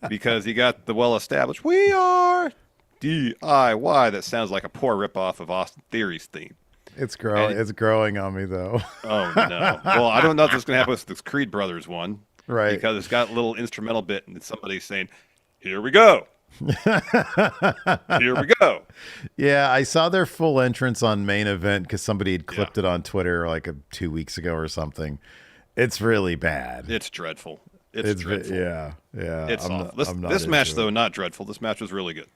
Because you got the well-established We Are DIY that sounds like a poor ripoff of Austin Theory's theme. It's growing on me, though. Oh, no. Well, I don't know if this is going to happen with this Creed Brothers one. Right. Because it's got a little instrumental bit and somebody's saying, here we go. Here we go. Yeah, I saw their full entrance on Main Event because somebody had clipped it on Twitter like 2 weeks ago or something. It's really bad. It's dreadful. It's dreadful. Yeah. It's awful. This match, though, not dreadful. This match was really good.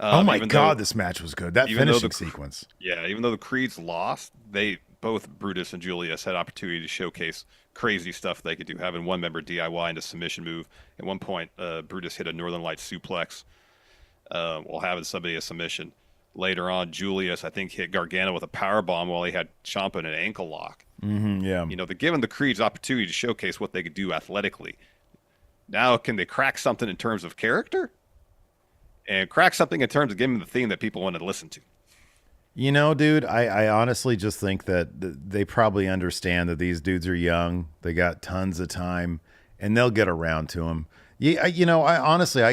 Oh, my God, this match was good. That finishing sequence. Yeah, even though the Creeds lost, both Brutus and Julius had opportunity to showcase crazy stuff they could do, having one member DIY into submission move. At one point, Brutus hit a Northern Light suplex while having somebody a submission. Later on, Julius, I think, hit Gargano with a power bomb while he had Ciampa in an ankle lock. Mm-hmm, yeah. You know, they're giving the Creeds opportunity to showcase what they could do athletically. Now, can they crack something in terms of character? And crack something in terms of giving the theme that people want to listen to? You know, dude, I honestly just think that they probably understand that these dudes are young. They got tons of time, and they'll get around to them. Yeah, I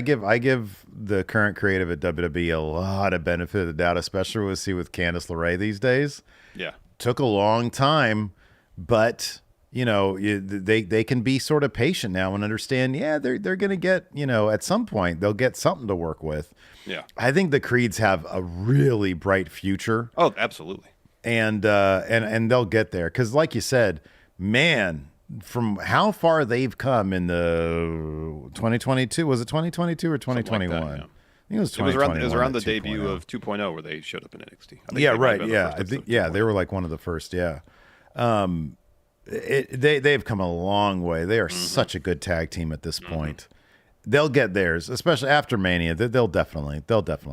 give the current creative at WWE a lot of benefit of the doubt, especially with Candice LeRae these days. Yeah, took a long time, but you know they can be sort of patient now and understand. Yeah, they're going to get, you know, at some point they'll get something to work with. Yeah, I think the Creeds have a really bright future. Oh, absolutely. And they'll get there because, like you said, man, from how far they've come in the 2022, was it 2022 or 2021? Like that, yeah. I think it was 2021. It was around the debut of 2.0 where they showed up in NXT. Yeah, right. Yeah, I think they were like one of the first. Yeah, they've come a long way. They are such a good tag team at this point. They'll get theirs, especially after Mania. They'll definitely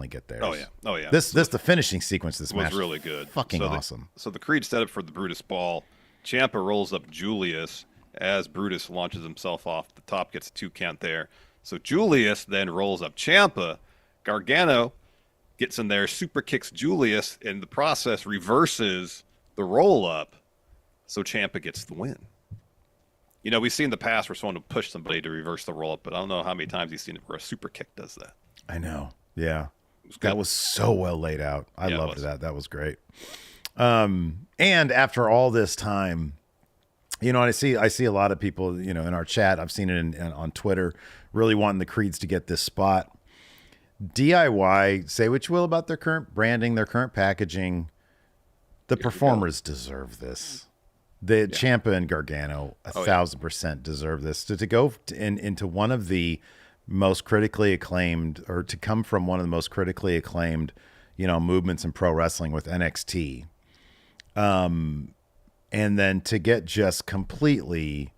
get theirs. Oh yeah. This the finishing sequence. This was match really good. Fucking awesome. So the Creed set up for the Brutus Ball. Ciampa rolls up Julius as Brutus launches himself off the top, gets a 2 count there. So Julius then rolls up Ciampa. Gargano gets in there, super kicks Julius, and the process reverses the roll up. So Ciampa gets the win. You know, we've seen in the past where someone will push somebody to reverse the roll up, but I don't know how many times you've seen it where a super kick does that. I know. Yeah. That was so well laid out. I loved that. That was great. And after all this time, you know, I see a lot of people, you know, in our chat, I've seen it on Twitter, really wanting the Creeds to get this spot. DIY, say what you will about their current branding, their current packaging. The performers deserve this. The Ciampa and Gargano 1,000% deserve this. To go into one of the most critically acclaimed, or to come from one of the most critically acclaimed, movements in pro wrestling with NXT, and then to get just completely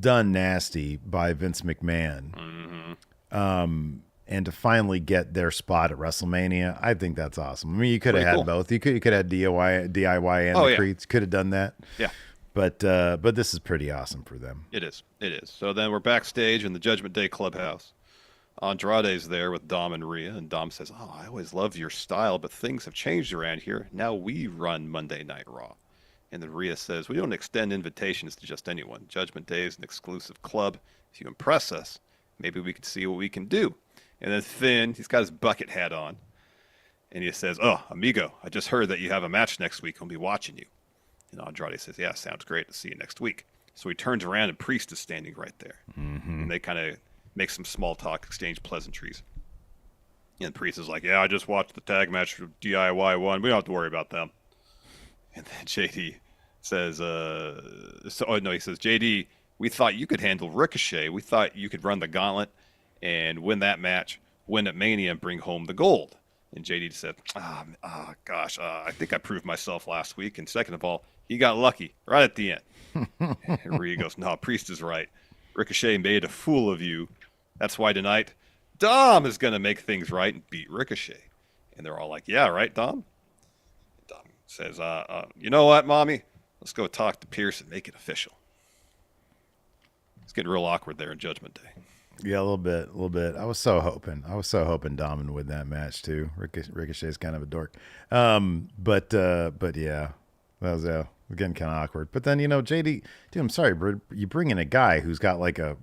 done nasty by Vince McMahon, and to finally get their spot at WrestleMania, I think that's awesome. I mean, you could have had both. You could have DIY and the Creeds. Could have done that. Yeah. But this is pretty awesome for them. It is. So then we're backstage in the Judgment Day clubhouse. Andrade's there with Dom and Rhea, and Dom says, "Oh, I always loved your style, but things have changed around here. Now we run Monday Night Raw." And then Rhea says, "We don't extend invitations to just anyone. Judgment Day is an exclusive club. If you impress us, maybe we could see what we can do." And then Finn, he's got his bucket hat on, and he says, "Oh, amigo, I just heard that you have a match next week. I'll be watching you." And Andrade says, "Yeah, sounds great. To see you next week." So he turns around, and Priest is standing right there. And they kind of make some small talk, exchange pleasantries. And Priest is like, "Yeah, I just watched the tag match for DIY one. We don't have to worry about them." And then JD says, he says, "JD, we thought you could handle Ricochet. We thought you could run the gauntlet and win that match, win at Mania, and bring home the gold." And JD said, I think I proved myself last week. And second of all, he got lucky right at the end. And Rhea goes, "No, Priest is right. Ricochet made a fool of you. That's why tonight, Dom is going to make things right and beat Ricochet." And they're all like, "Yeah, right, Dom?" And Dom says, "You know what, Mommy? Let's go talk to Pierce and make it official." It's getting real awkward there in Judgment Day. Yeah, a little bit. I was so hoping Dom would win that match too. Ricochet's kind of a dork. But yeah, that was getting kind of awkward. But then, JD, dude, I'm sorry, bro. You bring in a guy who's got like a,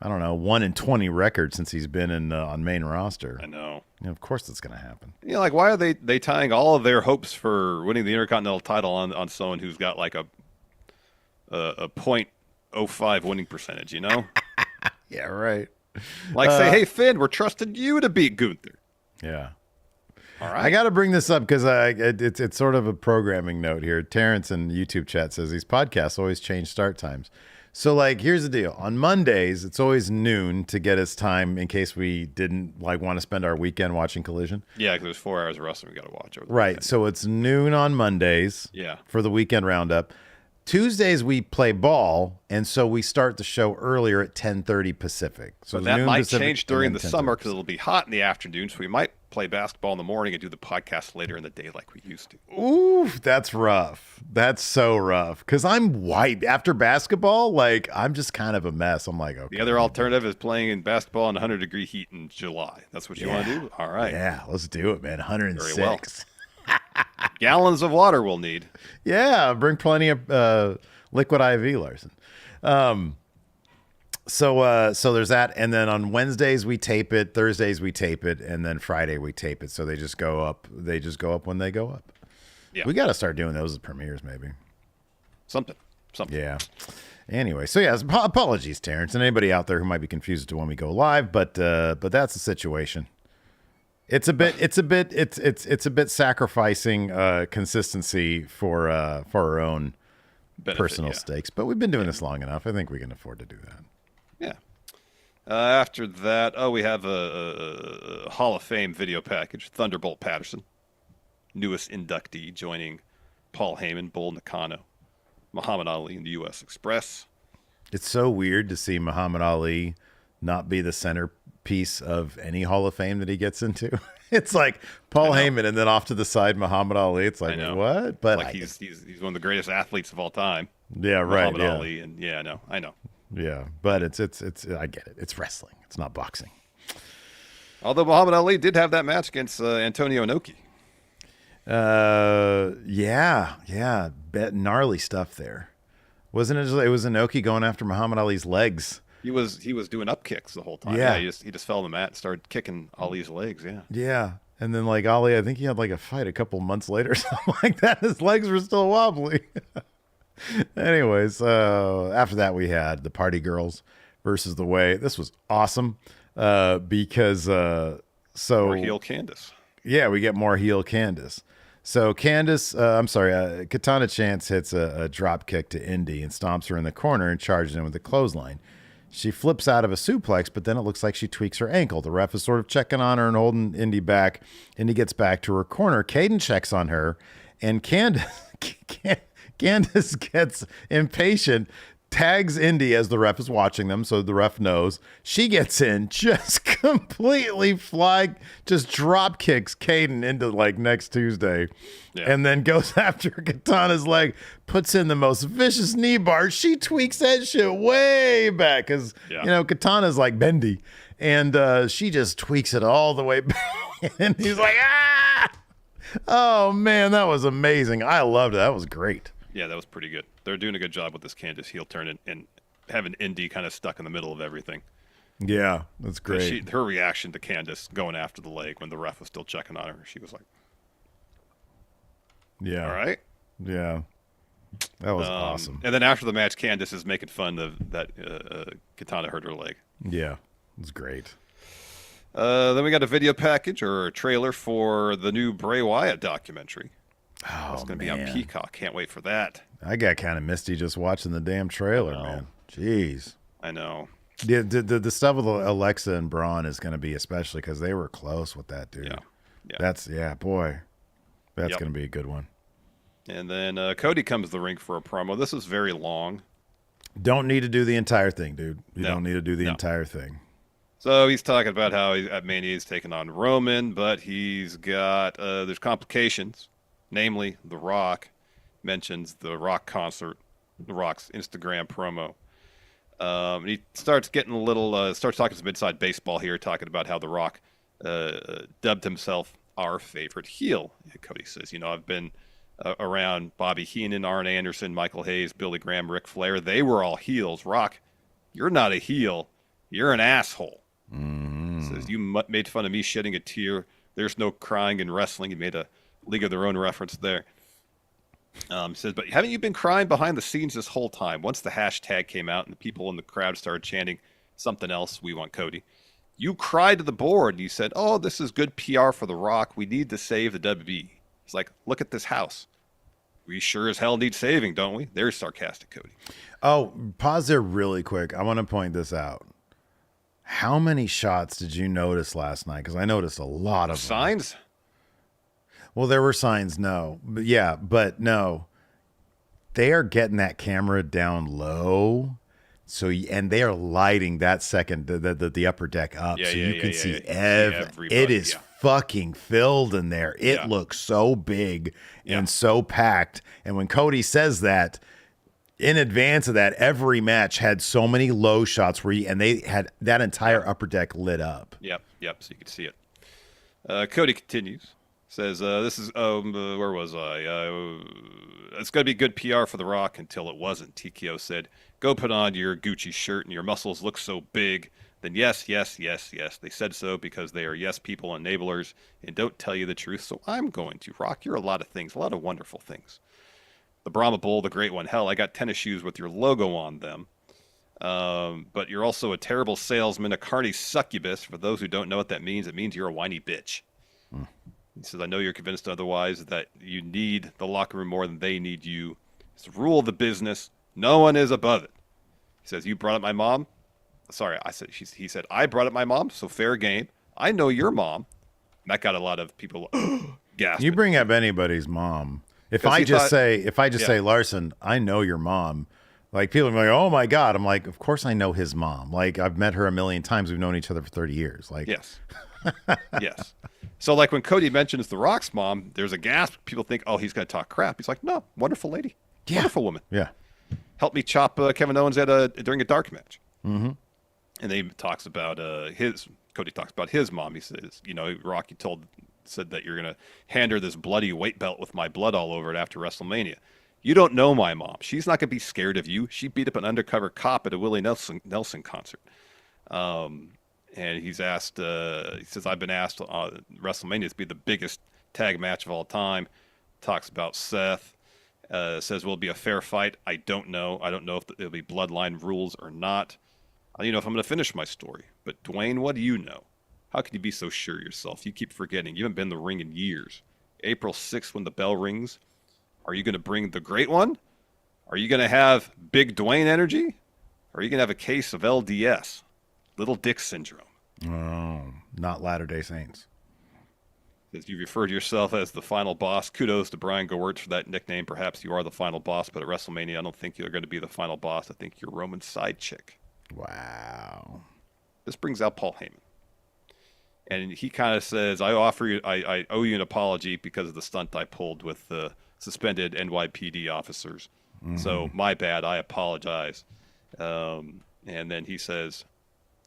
I don't know, 1-20 record since he's been on main roster. I know. Of course that's going to happen. Like, why are they tying all of their hopes for winning the Intercontinental title on someone who's got like a .05 winning percentage, Yeah, right. Like, say, "Hey, Finn, we're trusting you to beat Gunther." Yeah. All right. I got to bring this up because it's sort of a programming note here. Terrence in YouTube chat says these podcasts always change start times. So, here's the deal. On Mondays, it's always noon to get us time in case we didn't want to spend our weekend watching Collision. Yeah, because there's 4 hours of wrestling we got to watch over the Right. weekend. So it's noon on Mondays. Yeah. For the weekend roundup. Tuesdays we play ball, and so we start the show earlier at 10:30 Pacific. So But that noon might Pacific, change during and the then summer 10:30 because it'll be hot in the afternoon. So we might play basketball in the morning and do the podcast later in the day like we used to. Ooh, that's rough. That's so rough. Because I'm white after basketball. I'm just kind of a mess. I'm like, okay. The other alternative is playing in basketball in 100-degree heat in July. That's what you want to do? All right. Yeah, let's do it, man. 106. Very well. Gallons of water we'll need. Yeah, bring plenty of liquid IV, Larson. So there's that, and then on Wednesdays we tape it, Thursdays we tape it, and then Friday we tape it. So they just go up. They just go up when they go up. Yeah. We got to start doing those as premieres, maybe. Something. Yeah. Anyway, so yeah, apologies, Terrence, and anybody out there who might be confused as to when we go live, but that's the situation. It's a bit sacrificing consistency for our own Benefit, personal stakes, but we've been doing this long enough. I think we can afford to do that. Yeah. After that, we have a Hall of Fame video package. Thunderbolt Patterson, newest inductee, joining Paul Heyman, Bull Nakano, Muhammad Ali, and the U.S. Express. It's so weird to see Muhammad Ali not be the centerpiece of any Hall of Fame that he gets into. It's like Paul Heyman, and then off to the side, Muhammad Ali. It's like, what? But he's one of the greatest athletes of all time. Yeah, right. Muhammad Ali, and I know. Yeah, but it's I get it. It's wrestling. It's not boxing. Although Muhammad Ali did have that match against Antonio Inoki. Yeah, gnarly stuff there. Wasn't it? It was Inoki going after Muhammad Ali's legs. He was doing up kicks the whole time. Yeah, he just fell on the mat and started kicking Ali's legs. Yeah, and then Ali, I think he had a fight a couple months later, something like that. His legs were still wobbly. Anyways, after that we had the Party Girls, versus the way. This was awesome because Or heel Candace. yeah, we get more heel Candace. So Katana Chance hits a drop kick to Indy and stomps her in the corner and charges in with a clothesline. She flips out of a suplex, but then it looks like she tweaks her ankle. The ref is sort of checking on her and holding Indy back. Indy gets back to her corner. Caden checks on her, and Candace gets impatient, tags Indy as the ref is watching them, so the ref knows. She gets in, just completely just drop kicks Caden into like next Tuesday, and then goes after Katana's leg, puts in the most vicious knee bar. She tweaks that shit way back because Katana's like bendy, and she just tweaks it all the way back, and he's like, ah! Oh man, that was amazing. I loved it. That was great. Yeah, that was pretty good. They're doing a good job with this Candace heel turn and having Indy kind of stuck in the middle of everything. Yeah, that's great. Her reaction to Candace going after the leg when the ref was still checking on her, she was like, yeah. All right. Yeah. That was awesome. And then after the match, Candace is making fun of that Katana hurt her leg. Yeah, it was great. Then we got a video package or a trailer for the new Bray Wyatt documentary. Oh, it's going to be on Peacock. Can't wait for that. I got kind of misty just watching the damn trailer, man. Jeez. I know. Yeah, the stuff with Alexa and Braun is going to be especially because they were close with that dude. Yeah. That's going to be a good one. And then Cody comes to the ring for a promo. This is very long. Don't need to do the entire thing, dude. You don't need to do the entire thing. So he's talking about how at Mania he's taking on Roman, but he's got there's complications. Namely, The Rock mentions the Rock concert, The Rock's Instagram promo. He starts getting starts talking some inside baseball here, talking about how The Rock dubbed himself our favorite heel. Cody says, I've been around Bobby Heenan, Arn Anderson, Michael Hayes, Billy Graham, Ric Flair. They were all heels. Rock, you're not a heel. You're an asshole. Says, you made fun of me shedding a tear. There's no crying in wrestling. He made a League of Their Own reference there. Says, but haven't you been crying behind the scenes this whole time? Once the hashtag came out and the people in the crowd started chanting something else, we want Cody. You cried to the board. You said, oh, this is good PR for The Rock. We need to save the WWE. It's like, look at this house. We sure as hell need saving, don't we? There's sarcastic Cody. Oh, pause there really quick. I want to point this out. How many shots did you notice last night? Because I noticed a lot of signs. Well, there were signs, no. But no. They are getting that camera down low. And they are lighting that second, the upper deck up. You can see everybody. It is fucking filled in there. It looks so big and so packed. And when Cody says that, in advance of that, every match had so many low shots and they had that entire upper deck lit up. Yep. So you could see it. Cody continues. Says, this is, where was I? It's going to be good PR for The Rock until it wasn't. TKO said, go put on your Gucci shirt and your muscles look so big. Then yes. They said so because they are yes people enablers and don't tell you the truth. So I'm going to. Rock, you're a lot of things, a lot of wonderful things. The Brahma Bull, the Great One. Hell, I got tennis shoes with your logo on them. But you're also a terrible salesman, a carny succubus. For those who don't know what that means, it means you're a whiny bitch. He says, I know you're convinced otherwise, that you need the locker room more than they need you. It's the rule of the business. No one is above it. He says, you brought up my mom? Sorry, he said, I brought up my mom, so fair game. I know your mom. And that got a lot of people gasping. You bring up anybody's mom. If I just say, Larson, I know your mom, like people are like, oh my God. I'm like, of course I know his mom. Like I've met her a million times. We've known each other for 30 years. Like, yes. Yes. So like when Cody mentions The Rock's mom, there's a gasp. People think, oh, he's going to talk crap. He's like, no, wonderful lady. Yeah. Wonderful woman. Yeah. Helped me chop Kevin Owens during a dark match. Mm-hmm. And then he talks about Cody talks about his mom. He says, Rocky said that you're going to hand her this bloody weight belt with my blood all over it after WrestleMania. You don't know my mom. She's not going to be scared of you. She beat up an undercover cop at a Willie Nelson concert. And he's asked, he says, I've been asked WrestleMania to be the biggest tag match of all time. Talks about Seth. Says, will it be a fair fight? I don't know. I don't know if it'll be bloodline rules or not. I don't know if I'm going to finish my story. But Dwayne, what do you know? How can you be so sure of yourself? You keep forgetting. You haven't been in the ring in years. April 6th when the bell rings, are you going to bring the great one? Are you going to have big Dwayne energy? Or are you going to have a case of LDS, little dick syndrome? Oh, not Latter-day Saints. As you refer to yourself as the final boss, kudos to Brian Gewirtz for that nickname. Perhaps you are the final boss, but at WrestleMania, I don't think you're going to be the final boss. I think you're Roman's side chick. Wow. This brings out Paul Heyman. And he kind of says, I owe you an apology because of the stunt I pulled with the suspended NYPD officers. So my bad, I apologize. And then he says,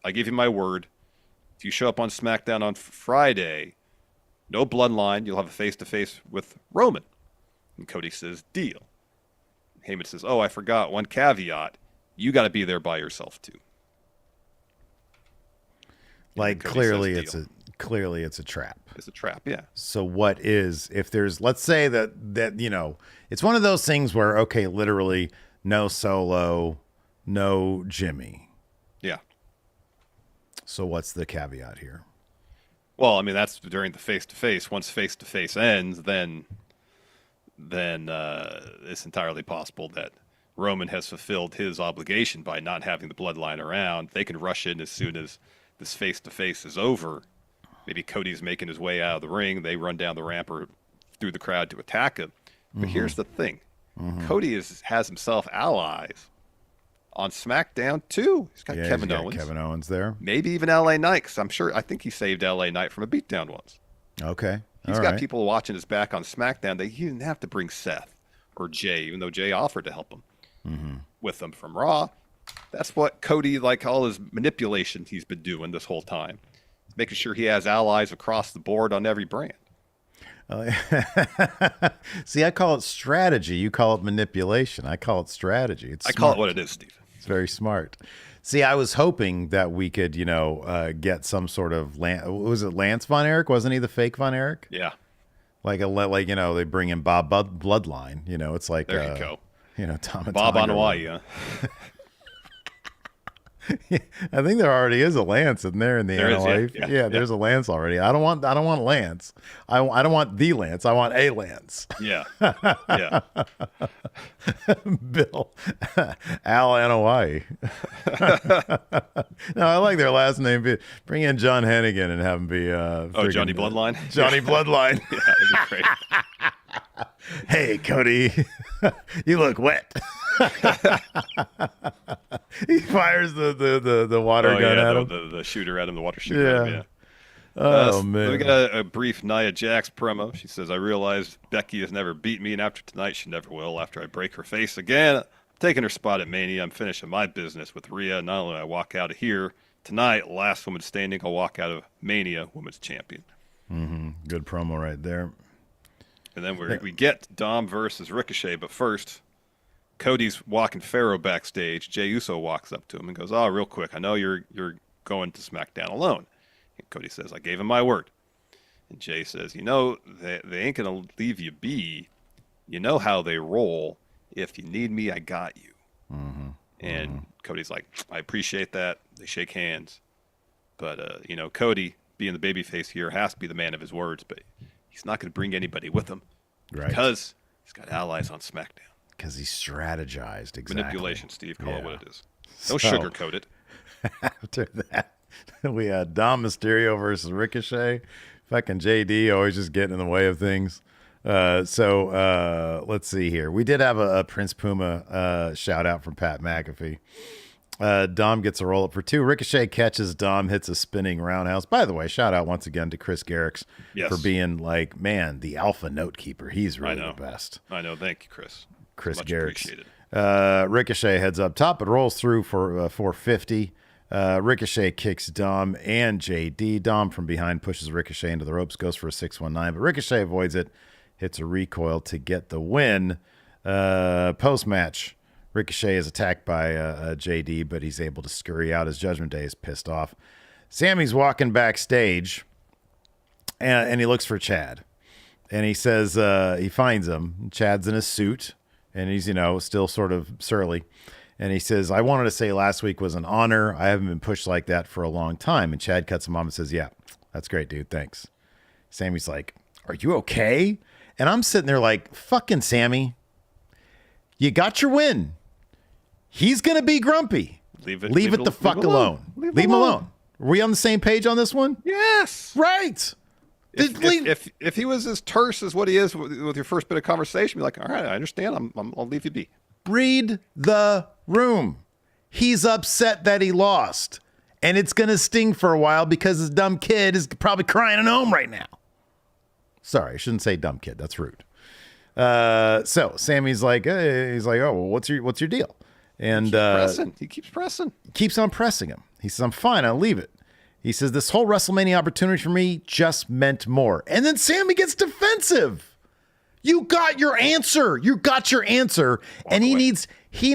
I give you my word. If you show up on SmackDown on Friday, no bloodline, you'll have a face-to-face with Roman. And Cody says, deal. Heyman says, oh, I forgot one caveat. You got to be there by yourself, too. Like clearly it's a trap. It's a trap, yeah. So what is, if there's, let's say that it's one of those things where, okay, literally no Solo, no Jimmy. Yeah. So what's the caveat here? Well, I mean, that's during the face-to-face. Once face-to-face ends, then it's entirely possible that Roman has fulfilled his obligation by not having the bloodline around. They can rush in as soon as this face-to-face is over. Maybe Cody's making his way out of the ring. They run down the ramp or through the crowd to attack him. But here's the thing. Cody has himself allies on SmackDown, too. He's got Kevin Owens. Kevin Owens there. Maybe even LA Knight, because I think he saved LA Knight from a beatdown once. Okay. He's got people watching his back on SmackDown. He didn't have to bring Seth or Jay, even though Jay offered to help him with them from Raw. That's what Cody, like all his manipulation he's been doing this whole time. He's making sure he has allies across the board on every brand. See, I call it strategy. You call it manipulation. I call it strategy. I call it what it is, Steve. It's very smart. See, I was hoping that we could, get some sort of was it Lance Von Erich? Wasn't he the fake Von Erich? Yeah. Like they bring in Bob Bloodline. It's like there you go. Tom and Bob on Hawaii. Huh? I think there already is a Lance in there in the NLA. Yeah, there's a Lance already. I don't want Lance. I don't want the Lance. I want a Lance. Yeah. Yeah. Bill Al and Hawaii. No, I like their last name. Bring in John Hennigan and have him be Johnny Bloodline. Johnny Bloodline. Yeah, that'd be great. Hey, Cody, you look wet. He fires the water gun at him. The shooter at him, the water shooter at him, yeah. Oh, man. We got a brief Nia Jax promo. She says, I realize Becky has never beat me, and after tonight, she never will. After I break her face again, I'm taking her spot at Mania. I'm finishing my business with Rhea. Not only do I walk out of here tonight, last woman standing, I'll walk out of Mania women's champion. Good promo right there. And then we get Dom versus Ricochet, but first, Cody's walking Pharaoh backstage. Jey Uso walks up to him and goes, oh, real quick, I know you're going to SmackDown alone. And Cody says, I gave him my word. And Jey says, they ain't going to leave you be. You know how they roll. If you need me, I got you. And Cody's like, I appreciate that. They shake hands. But, Cody, being the babyface here, has to be the man of his words, but he's not going to bring anybody with him. Right. Because he's got allies on SmackDown. Because he strategized, exactly. Manipulation, Steve. Call it what it is. Don't sugarcoat it. After that, we had Dom Mysterio versus Ricochet. Fucking JD always just getting in the way of things. So let's see here. We did have a Prince Puma shout out from Pat McAfee. Dom gets a roll up for 2. Ricochet catches Dom, hits a spinning roundhouse. By the way, shout out once again to Chris Garrix for being the alpha note keeper. He's really the best. I know. Thank you, Chris. Chris Much Garrix. Appreciated. Ricochet heads up top, but rolls through for 450. Ricochet kicks Dom and JD. Dom from behind pushes Ricochet into the ropes, goes for a 619, but Ricochet avoids it, hits a recoil to get the win. Post-match, Ricochet is attacked by JD, but he's able to scurry out as Judgment Day is pissed off. Sammy's walking backstage, and he looks for Chad. And he says he finds him. Chad's in a suit, and he's, still sort of surly. And he says, I wanted to say last week was an honor. I haven't been pushed like that for a long time. And Chad cuts him off and says, yeah, that's great, dude. Thanks. Sammy's like, are you okay? And I'm sitting there like, fucking Sammy, you got your win. He's going to be grumpy. Leave it the fuck alone. Leave him alone. Are we on the same page on this one? Yes. Right. If he was as terse as what he is with your first bit of conversation, be like, all right, I understand. I'll leave you be. Read the room. He's upset that he lost. And it's going to sting for a while because his dumb kid is probably crying at home right now. Sorry, I shouldn't say dumb kid. That's rude. So Sammy's like, oh, well, what's your deal? And he keeps pressing. Keeps on pressing him. He says, I'm fine. I'll leave it. He says, this whole WrestleMania opportunity for me just meant more. And then Sammy gets defensive. You got your answer. And he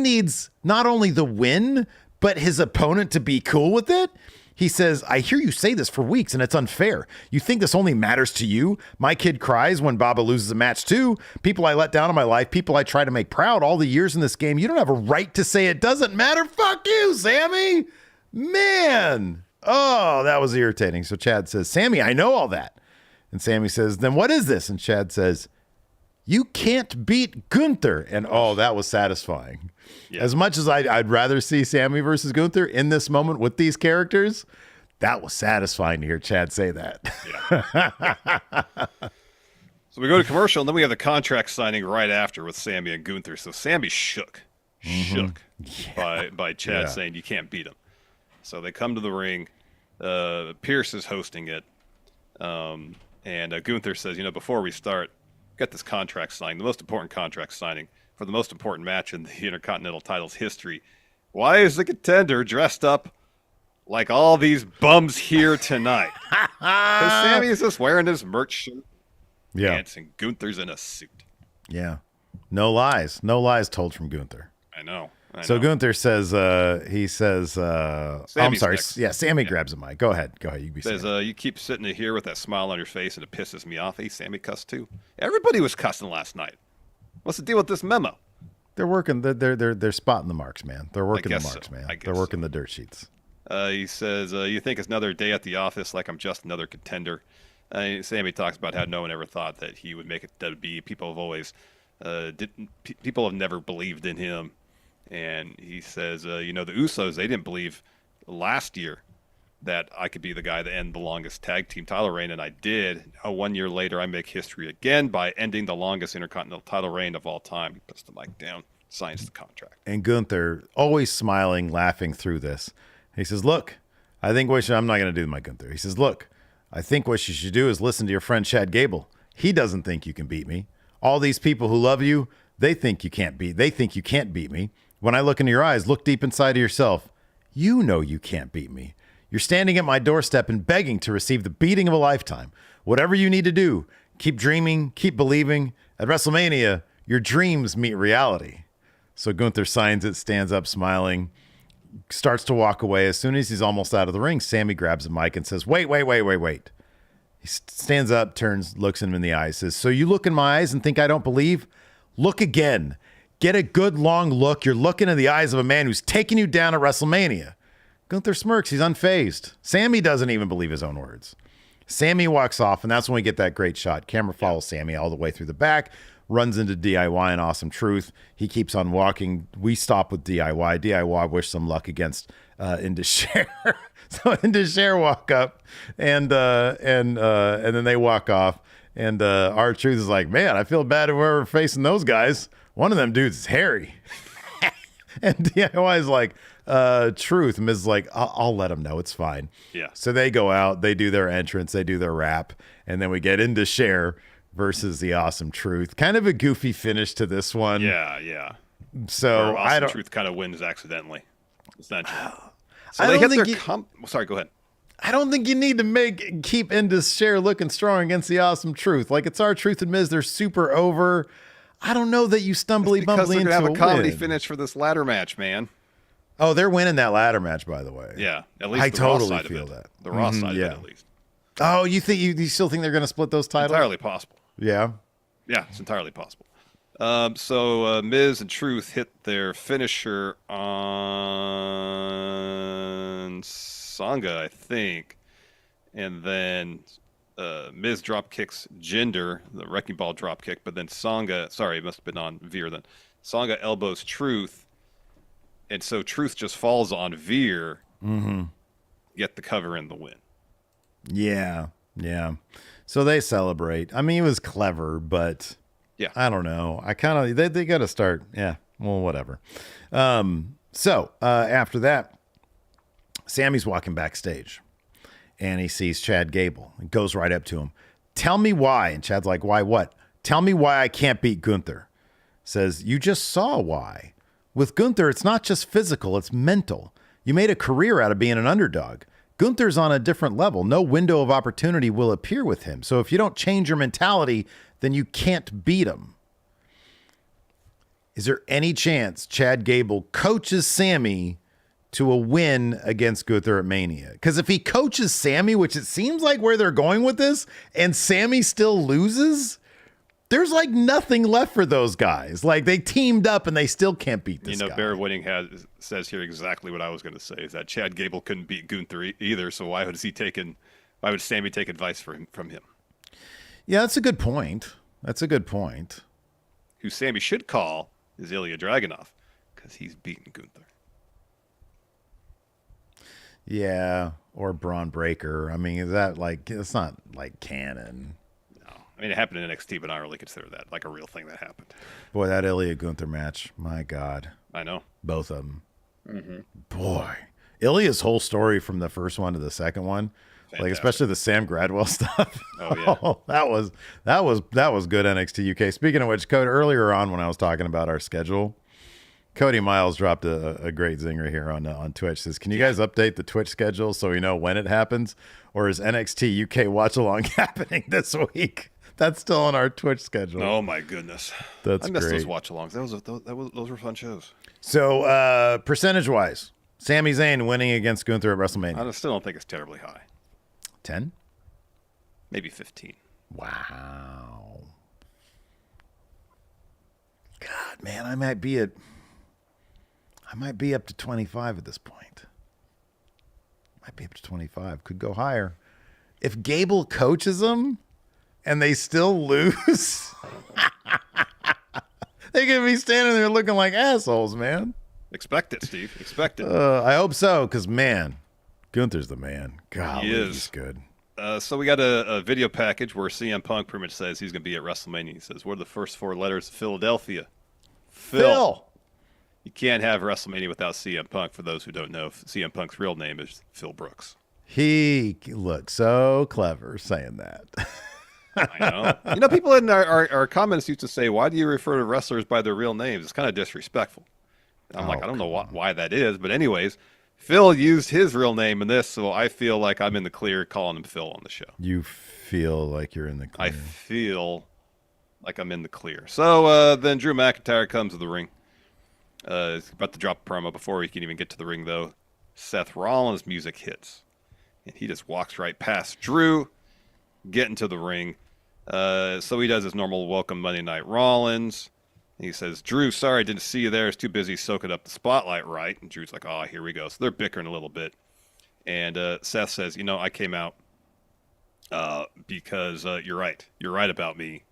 needs not only the win, but his opponent to be cool with it. He says, I hear you say this for weeks, and it's unfair. You think this only matters to you? My kid cries when Baba loses a match, too. People I let down in my life, people I try to make proud all the years in this game. You don't have a right to say it doesn't matter. Fuck you, Sammy. Man. Oh, that was irritating. So Chad says, Sammy, I know all that. And Sammy says, then what is this? And Chad says, you can't beat Gunther. And oh, that was satisfying. Yeah. As much as I'd rather see Sammy versus Gunther in this moment with these characters, that was satisfying to hear Chad say that. Yeah. So we go to commercial, and then we have the contract signing right after with Sammy and Gunther. So Sammy's shook by Chad saying you can't beat him. So they come to the ring. Pierce is hosting it. And Gunther says, before we start, get this contract signed, the most important contract signing for the most important match in the Intercontinental title's history. Why is the contender dressed up like all these bums here tonight? Because Sammy's just wearing his merch shirt, pants, and Gunther's in a suit. Yeah. No lies told from Gunther. I know. So Gunther says, I'm sorry. Next. Yeah, Sammy grabs a mic. Go ahead. You can be says, you keep sitting here with that smile on your face and it pisses me off. Hey, Sammy cussed too. Everybody was cussing last night. What's the deal with this memo? They're working. They're spotting the marks, man. They're working the marks, man. They're working the dirt sheets. He says, you think it's another day at the office like I'm just another contender. Sammy talks about how no one ever thought that he would make it WWE. People have always, people have never believed in him. And he says, the Usos, they didn't believe last year that I could be the guy to end the longest tag team title reign, and I did. 1 year later, I make history again by ending the longest Intercontinental title reign of all time. He puts the mic down, signs the contract. And Gunther, always smiling, laughing through this. He says, look, I'm not going to do my Gunther. He says, look, I think what you should do is listen to your friend Chad Gable. He doesn't think you can beat me. All these people who love you, they think you can't beat me. When I look into your eyes, look deep inside of yourself. You know you can't beat me. You're standing at my doorstep and begging to receive the beating of a lifetime. Whatever you need to do, keep dreaming, keep believing. At WrestleMania, your dreams meet reality. So Gunther signs it, stands up smiling, starts to walk away. As soon as he's almost out of the ring, Sammy grabs a mic and says, wait. He stands up, turns, looks him in the eyes, says, so you look in my eyes and think I don't believe? Look again. Get a good long look. You're looking in the eyes of a man who's taking you down at WrestleMania. Gunther smirks. He's unfazed. Sammy doesn't even believe his own words. Sammy walks off, and that's when we get that great shot. Camera follows Sammy all the way through the back, runs into DIY and Awesome Truth. He keeps on walking. We stop with DIY. DIY wish some luck against Indus So Indus walk up, and then they walk off. And R-Truth is like, man, I feel bad if we're facing those guys. One of them dudes is hairy. And DIY is like, Truth. And Miz is like, I'll let him know. It's fine. Yeah. So they go out. They do their entrance. They do their rap. And then we get into Cher versus the Awesome Truth. Kind of a goofy finish to this one. Yeah. So Awesome Truth kind of wins accidentally. Essentially. So they hit their sorry, go ahead. I don't think you need to keep Indus Cher looking strong against the Awesome Truth. Like, it's R-Truth and Miz. They're super over. I don't know that you bumbly into a win. Because they're going to have a comedy finish for this ladder match, man. Oh, they're winning that ladder match, by the way. Yeah, at least I the totally Raw side feel of it. that. The Raw side of it, at least. Oh, you still think they're going to split those titles? Entirely possible. Yeah? Yeah, it's entirely possible. So Miz and Truth hit their finisher on Sangha, I think, and then Miz drop kicks Jinder, the Wrecking Ball drop kick, but then Sangha, sorry, it must have been on Veer then. Sangha elbows Truth, and so Truth just falls on Veer, get the cover and the win. Yeah. So they celebrate. I mean, it was clever, but Yeah. I don't know. I kind of they got to start. Yeah. Well, whatever. So after that, Sammy's walking backstage, and he sees Chad Gable and goes right up to him. Tell me why. And Chad's like, why what? Tell me why I can't beat Gunther. Says, you just saw why. With Gunther, it's not just physical, it's mental. You made a career out of being an underdog. Gunther's on a different level. No window of opportunity will appear with him. So if you don't change your mentality, then you can't beat him. Is there any chance Chad Gable coaches Sammy to a win against Gunther at Mania? Because if he coaches Sammy, which it seems like where they're going with this, and Sammy still loses, there's like nothing left for those guys. Like they teamed up and they still can't beat this guy. Bear Whitting says here exactly what I was going to say, is that Chad Gable couldn't beat Gunther either, so why would Sammy take advice from him? Yeah, that's a good point. Who Sammy should call is Ilya Dragunov, because he's beaten Gunther. Yeah, or Braun Breaker. I mean, is that like, it's not like canon. No. I mean, it happened in NXT, but I don't really consider that like a real thing that happened. Boy, that Ilya Gunther match, my God. I know. Both of them. Mm-hmm. Boy. Ilya's whole story from the first one to the second one, fantastic. Like especially the Sam Gradwell stuff. Oh yeah. that was good NXT UK. Speaking of which, Cody, earlier on when I was talking about our schedule, Cody Miles dropped a great zinger here on Twitch. Says, can you guys update the Twitch schedule so we know when it happens? Or is NXT UK watch along happening this week? That's still on our Twitch schedule. Oh my goodness. That's I missed great. those watch alongs. Those were fun shows. So percentage wise, Sami Zayn winning against Gunther at WrestleMania. I still don't think it's terribly high. 10? Maybe 15. Wow. God, man, I might be up to 25 at this point. Might be up to 25. Could go higher. If Gable coaches them and they still lose, they're going to be standing there looking like assholes, man. Expect it, Steve. Expect it. I hope so, because, man, Gunther's the man. God, he's good. So we got a video package where CM Punk pretty much says he's going to be at WrestleMania. He says, what are the first four letters of Philadelphia? Phil. You can't have WrestleMania without CM Punk. For those who don't know, CM Punk's real name is Phil Brooks. He looks so clever saying that. I know. People in our comments used to say, why do you refer to wrestlers by their real names? It's kind of disrespectful. And I'm like, I don't know why that is. But anyways, Phil used his real name in this, so I feel like I'm in the clear calling him Phil on the show. You feel like you're in the clear. I feel like I'm in the clear. So then Drew McIntyre comes to the ring. He's about to drop a promo. Before he can even get to the ring, though, Seth Rollins' music hits. And he just walks right past Drew, getting to the ring. So he does his normal welcome Monday Night Rollins. And he says, Drew, sorry I didn't see you there. It's too busy soaking up the spotlight, right? And Drew's like, oh, here we go. So they're bickering a little bit. And Seth says, I came out because you're right. You're right about me.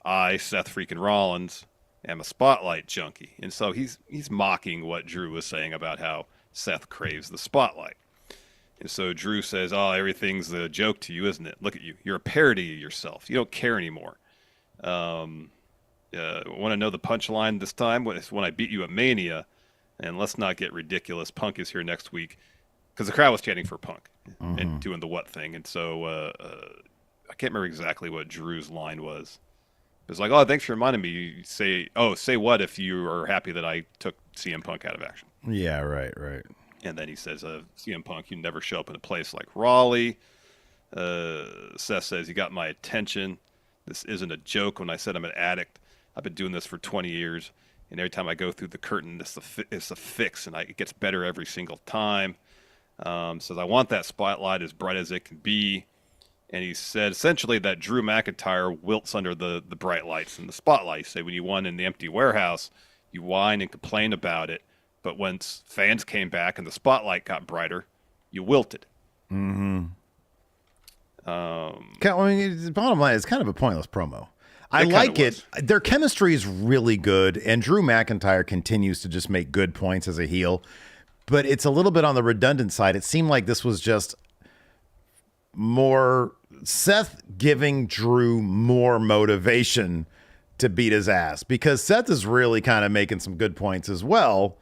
I, Seth freaking Rollins, am a spotlight junkie. And so he's mocking what Drew was saying about how Seth craves the spotlight. And so Drew says, oh, everything's a joke to you, isn't it? Look at you. You're a parody of yourself. You don't care anymore. Want to know the punchline this time? It's when I beat you at Mania. And let's not get ridiculous. Punk is here next week. Because the crowd was chanting for Punk and doing the what thing. And so I can't remember exactly what Drew's line was. It was like, oh, thanks for reminding me. You say what if you are happy that I took CM Punk out of action? Yeah, right. And then he says, CM Punk, you never show up in a place like Raleigh. Seth says, you got my attention. This isn't a joke when I said I'm an addict. I've been doing this for 20 years. And every time I go through the curtain, it's a fix. And it gets better every single time. Says, I want that spotlight as bright as it can be. And he said essentially that Drew McIntyre wilts under the bright lights and the spotlight. Say when you won in the empty warehouse, you whine and complain about it, but once fans came back and the spotlight got brighter, you wilted. Mm-hmm. I mean, the bottom line, it's kind of a pointless promo. I like it. Their chemistry is really good, and Drew McIntyre continues to just make good points as a heel, but it's a little bit on the redundant side. It seemed like this was just more Seth giving Drew more motivation to beat his ass, because Seth is really kind of making some good points as well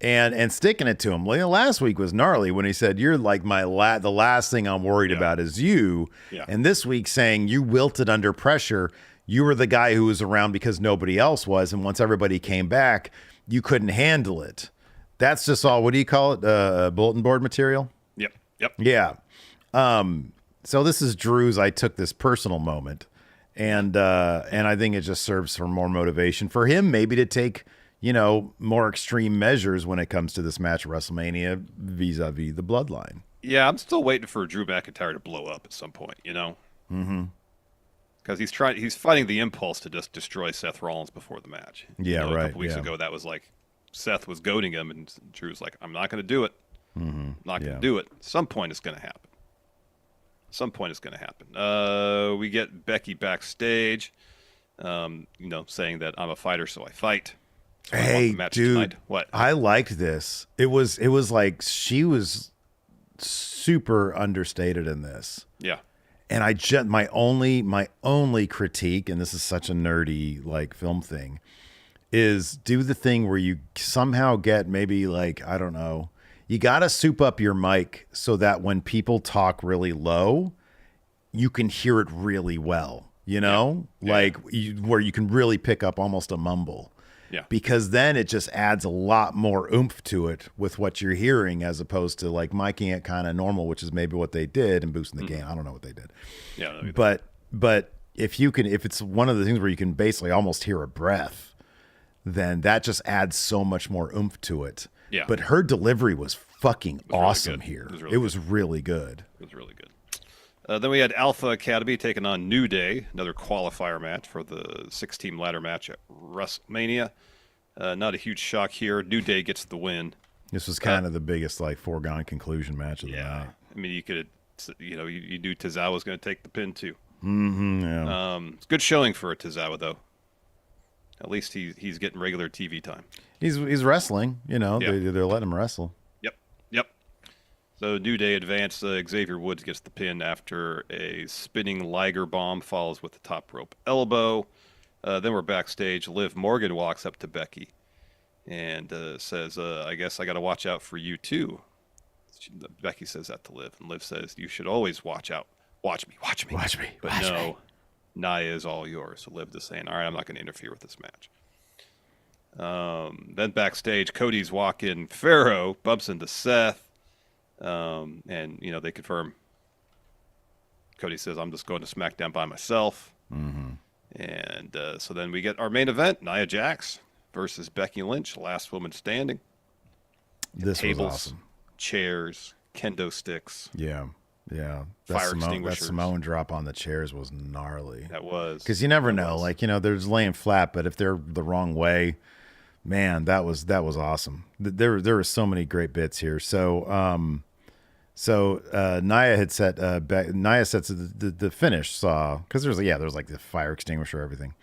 and sticking it to him. Like, last week was gnarly when he said, "You're like the last thing I'm worried about is you." Yeah. And this week saying you wilted under pressure. You were the guy who was around because nobody else was, and once everybody came back, you couldn't handle it. That's just all. What do you call it? Bulletin board material. Yep. Yeah. So this is Drew's I took this personal moment, and I think it just serves for more motivation for him, maybe to take, more extreme measures when it comes to this match at WrestleMania vis-a-vis the Bloodline. Yeah, I'm still waiting for Drew McIntyre to blow up at some point, Mm-hmm. Because he's fighting the impulse to just destroy Seth Rollins before the match. Yeah, right. A couple weeks ago, that was like Seth was goading him, and Drew's like, "I'm not going to do it. Mm-hmm. Not going to do it." Some point it's going to happen. We get Becky backstage, saying that I'm a fighter, so I fight. So hey, match dude, tonight. What? I liked this. It was like she was super understated in this. Yeah. And my only critique, and this is such a nerdy like film thing, is do the thing where you somehow get maybe like, I don't know, you got to soup up your mic so that when people talk really low, you can hear it really well, where you can really pick up almost a mumble. Yeah. Because then it just adds a lot more oomph to it with what you're hearing, as opposed to like miking it kind of normal, which is maybe what they did, and boosting the gain. I don't know what they did. Yeah. But if it's one of the things where you can basically almost hear a breath, then that just adds so much more oomph to it. Yeah. But her delivery was fucking awesome here. It was really good. Then we had Alpha Academy taking on New Day, another qualifier match for the 6-team ladder match at WrestleMania. Not a huge shock here. New Day gets the win. This was kind of the biggest foregone conclusion match of the night. I mean, you knew Tozawa was going to take the pin too. Mm-hmm, yeah. It's good showing for Tozawa though. At least he's getting regular TV time. He's wrestling. They're letting him wrestle. Yep. So New Day advance. Xavier Woods gets the pin after a spinning Liger bomb follows with the top rope elbow. Then we're backstage. Liv Morgan walks up to Becky and says, "I guess I got to watch out for you too." Becky says that to Liv, and Liv says, "You should always watch out. Watch me. But no, Nia is all yours." So Liv is saying, "All right, I'm not going to interfere with this match." Then backstage, Cody's walking. Pharaoh bumps into Seth. And they confirm. Cody says, "I'm just going to SmackDown by myself." Mm-hmm. And so then we get our main event: Nia Jax versus Becky Lynch, last woman standing. This tables, was awesome. Chairs, kendo sticks. Yeah. Fire extinguishers. That Samoan drop on the chairs was gnarly. That was. Because you never know. They're just laying flat, but if they're the wrong way, man, that was awesome. There were so many great bits here. So Nia had set Nia sets the finish saw, because there's like the fire extinguisher, everything.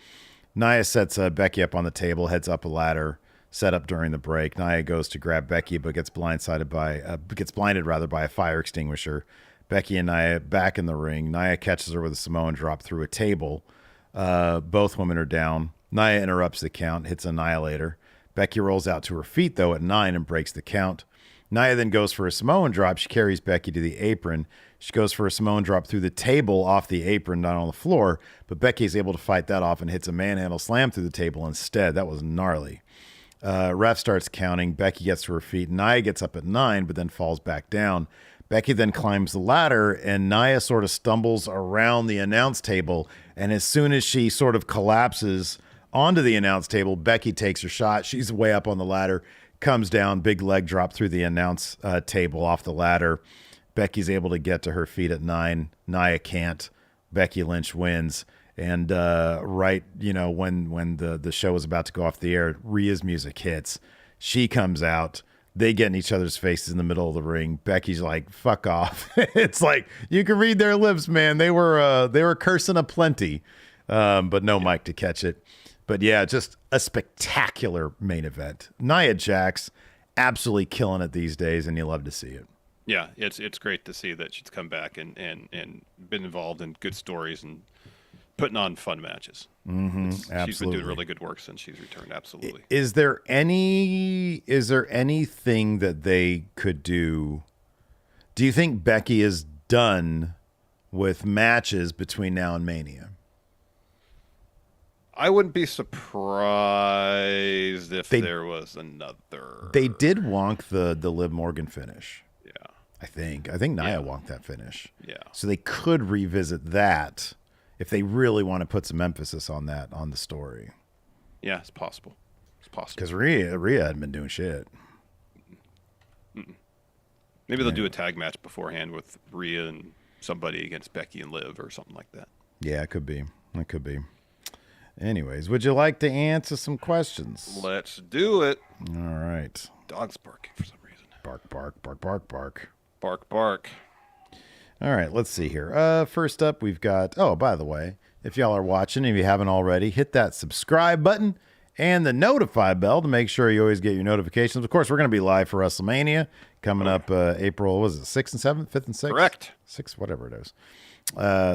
Nia sets Becky up on the table, heads up a ladder set up during the break. Nia goes to grab Becky, but gets blinded by a fire extinguisher. Becky and Nia back in the ring. Nia catches her with a Samoan drop through a table. Both women are down. Nia interrupts the count, hits Annihilator. Becky rolls out to her feet, though, at 9 and breaks the count. Nia then goes for a Samoan drop. She carries Becky to the apron. She goes for a Samoan drop through the table off the apron, not on the floor, but Becky is able to fight that off and hits a manhandle slam through the table instead. That was gnarly. Ref starts counting. Becky gets to her feet. Nia gets up at 9, but then falls back down. Becky then climbs the ladder, and Nia sort of stumbles around the announce table, and as soon as she sort of collapses onto the announce table, Becky takes her shot. She's way up on the ladder, comes down, big leg drop through the announce table off the ladder. Becky's able to get to her feet at 9. Nia can't. Becky Lynch wins. And right, when the show was about to go off the air, Rhea's music hits. She comes out. They get in each other's faces in the middle of the ring. Becky's like, "Fuck off!" It's like you can read their lips, man. They were cursing aplenty, but no mic to catch it. But yeah, just a spectacular main event. Nia Jax absolutely killing it these days, and you love to see it. Yeah, it's great to see that she's come back and been involved in good stories and putting on fun matches. Absolutely. She's been doing really good work since she's returned. Absolutely. Is there anything that they could do? Do you think Becky is done with matches between now and Mania? I wouldn't be surprised if there was another. They did wonk the Liv Morgan finish. Yeah. I think Nia wonked that finish. Yeah. So they could revisit that if they really want to put some emphasis on that on the story. Yeah, it's possible. Because Rhea hadn't been doing shit. Maybe they'll do a tag match beforehand with Rhea and somebody against Becky and Liv or something like that. Yeah, it could be. It could be. Anyways, would you like to answer some questions? Let's do it. All right. Dog's barking for some reason. Bark, bark, bark, bark, bark. Bark, bark. All right, let's see here. First up, we've got, by the way, if y'all are watching, if you haven't already, hit that subscribe button and the notify bell to make sure you always get your notifications. Of course, we're going to be live for WrestleMania coming up April, 6th and 7th, 5th and 6th? Correct. 6th, whatever it is.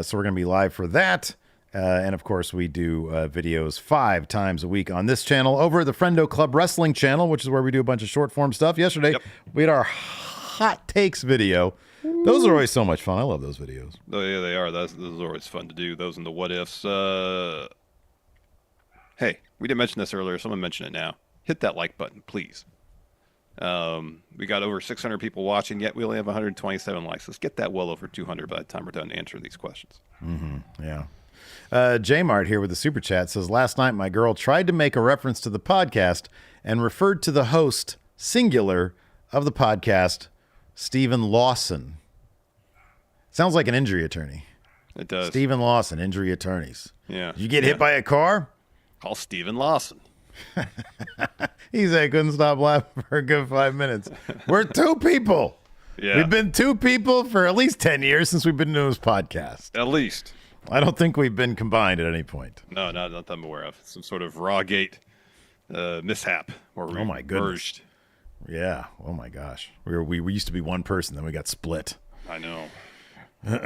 So we're going to be live for that. And, of course, we do videos 5 times a week on this channel over at the Friendo Club Wrestling channel, which is where we do a bunch of short-form stuff. Yesterday, we had our Hot Takes video. Those are always so much fun. I love those videos. Oh, yeah, they are. Those are always fun to do. Those and the what-ifs. Hey, we didn't mention this earlier. Someone mentioned it now. Hit that like button, please. We got over 600 people watching, yet we only have 127 likes. Let's get that well over 200 by the time we're done answering these questions. Yeah. J-Mart here with the super chat says, last night my girl tried to make a reference to the podcast and referred to the host, singular, of the podcast, Stephen Lawson. Sounds like an injury attorney. It does. Stephen Lawson, injury attorneys. Yeah. Did you get hit by a car? Call Stephen Lawson. He said I couldn't stop laughing for a good 5 minutes. We're 2 people. Yeah. We've been 2 people for at least 10 years since we've been doing this podcast. At least. I don't think we've been combined at any point. No, not that I'm aware of. Some sort of Rawgate mishap where we merged. Yeah. Oh my gosh. We used to be one person, then we got split. I know. AJ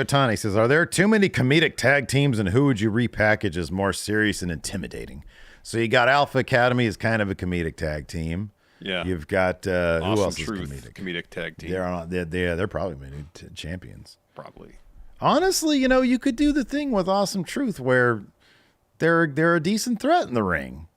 Otani says, are there too many comedic tag teams, and who would you repackage as more serious and intimidating? So you got Alpha Academy as kind of a comedic tag team. Yeah. You've got Awesome who else Truth, is comedic tag team. They're probably many champions. Probably. Honestly, you could do the thing with Awesome Truth where they're a decent threat in the ring,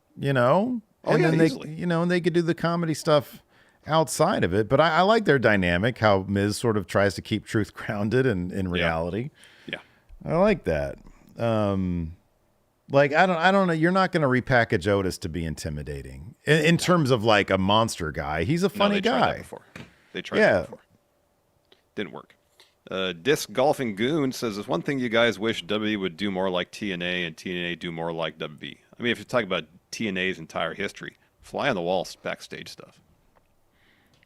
Oh, and yeah, then easily. and they could do the comedy stuff outside of it. But I like their dynamic, how Miz sort of tries to keep Truth grounded in reality. Yeah. I like that. I don't know. You're not going to repackage Otis to be intimidating in terms of like a monster guy. He's a funny Tried guy. that before. They tried that before. Didn't work. Disc Golfing Goon says, there's one thing you guys wish WWE would do more like TNA and TNA do more like WWE. I mean, if you talk about TNA's entire history, fly on the wall backstage stuff.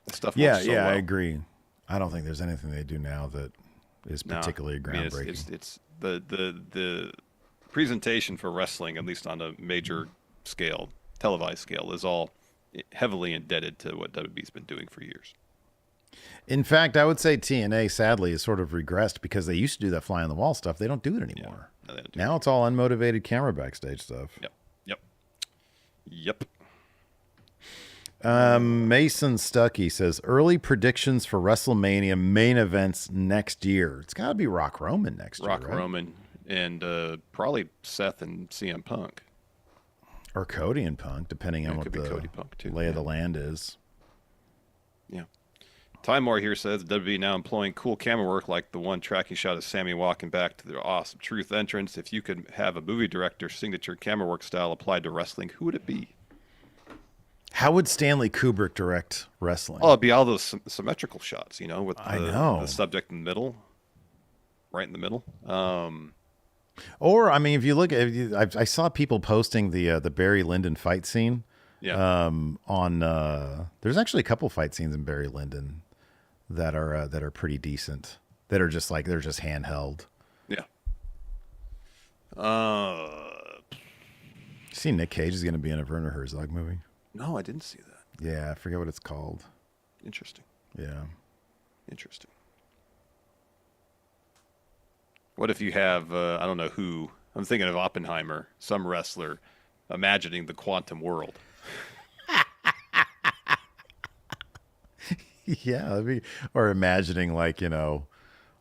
That stuff works so well. I agree. I don't think there's anything they do now that is particularly groundbreaking. It's the presentation for wrestling, at least on a major scale, televised scale, is all heavily indebted to what WWE's been doing for years. In fact, I would say TNA, sadly, has sort of regressed because they used to do that fly on the wall stuff. They don't do it anymore. Yeah. No, they don't do now it's all unmotivated camera backstage stuff. Yep. Mason Stuckey says, early predictions for WrestleMania main events next year. It's got to be Rock Roman next year, right? Roman and probably Seth and CM Punk. Or Cody and Punk, depending on what the Cody Punk too. lay of the land is. Yeah. Time More here says WWE now employing cool camera work like the one tracking shot of Sammy walking back to their Awesome Truth entrance. If you could have a movie director's signature camera work style applied to wrestling, who would it be? How would Stanley Kubrick direct wrestling? Oh, it'd be all those symmetrical shots, with I know. the subject in the middle, right in the middle. Or I mean, if you look at, I saw people posting the Barry Lyndon fight scene. Yeah. On there's actually a couple fight scenes in Barry Lyndon that are pretty decent. That are just like they're just handheld. Yeah. You see, Nick Cage is going to be in a Werner Herzog movie. No, I didn't see that. Yeah, I forget what it's called. Interesting. Yeah. Interesting. What if you have, I don't know who, I'm thinking of Oppenheimer, some wrestler, imagining the quantum world. Yeah, or imagining like,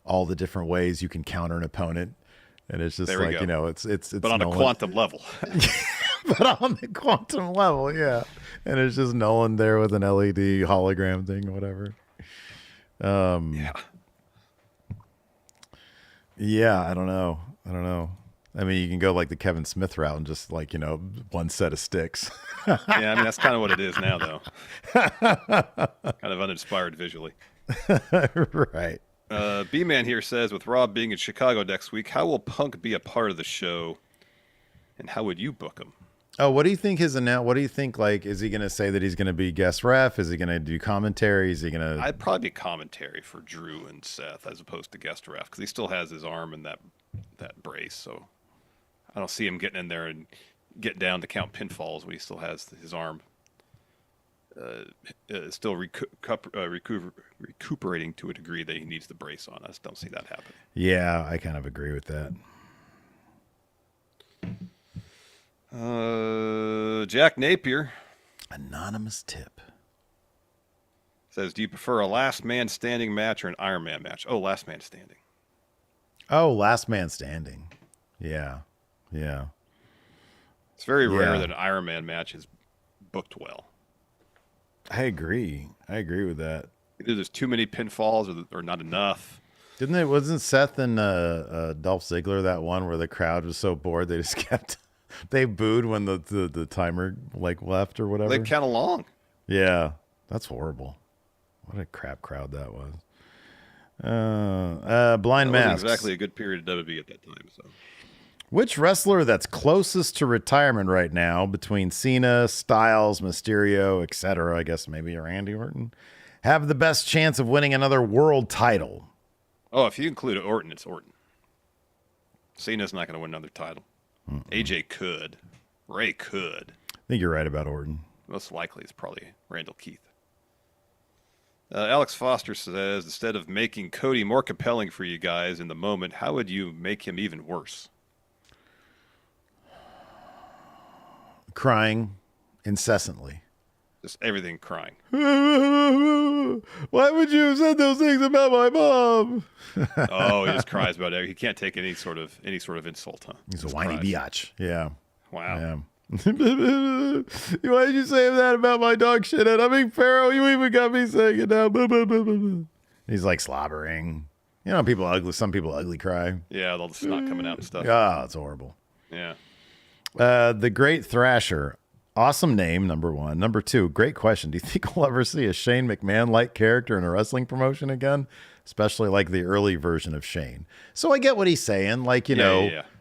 all the different ways you can counter an opponent. And it's just like, it's but on a quantum level. But on the quantum level, yeah. And it's just Nolan there with an LED hologram thing or whatever. Yeah. Yeah, I don't know. I mean, you can go like the Kevin Smith route and just like, one set of sticks. Yeah, I mean, that's kind of what it is now, though. Kind of uninspired visually. Right. B-Man here says, with Rob being in Chicago next week, how will Punk be a part of the show, and how would you book him? Oh, what do you think what do you think, like, is he going to say that he's going to be guest ref? Is he going to do commentary? Is he going to... I'd probably be commentary for Drew and Seth as opposed to guest ref, because he still has his arm in that brace, so I don't see him getting in there and getting down to count pinfalls when he still has his arm still recuperating to a degree that he needs the brace on. I just don't see that happening. Yeah, I kind of agree with that. Jack Napier. Anonymous tip. Says, do you prefer a last man standing match or an Iron Man match? Oh, last man standing. Oh, last man standing. Yeah. Yeah. It's very rare that an Iron Man match is booked well. I agree with that. Either there's too many pinfalls or not enough. Wasn't Seth and Dolph Ziggler that one where the crowd was so bored they just kept they booed when the timer like left or whatever? They count along. Yeah. That's horrible. What a crap crowd that was. Blind Masks. Wasn't exactly a good period of WWE at that time, so. Which wrestler that's closest to retirement right now between Cena, Styles, Mysterio, etc., I guess maybe Randy Orton, have the best chance of winning another world title? Oh, if you include Orton, it's Orton. Cena's not going to win another title. AJ could. Ray could. I think you're right about Orton. Most likely it's probably Randall Keith. Alex Foster says, instead of making Cody more compelling for you guys in the moment, how would you make him even worse? Crying incessantly. Just everything crying. Why would you have said those things about my mom? Oh, he just cries about it. He can't take any sort of insult, huh? He's a whiny biatch. Yeah. Wow. Yeah. Why did you say that about my dog shit? And I mean, Pharaoh, you even got me saying it now. He's like slobbering. Some people ugly cry. Yeah, all the snot coming out and stuff. Oh, it's horrible. Yeah. The Great Thrasher. Awesome name, number one. Number two, great question. Do you think we'll ever see a Shane McMahon-like character in a wrestling promotion again? Especially like the early version of Shane. So I get what he's saying. Like,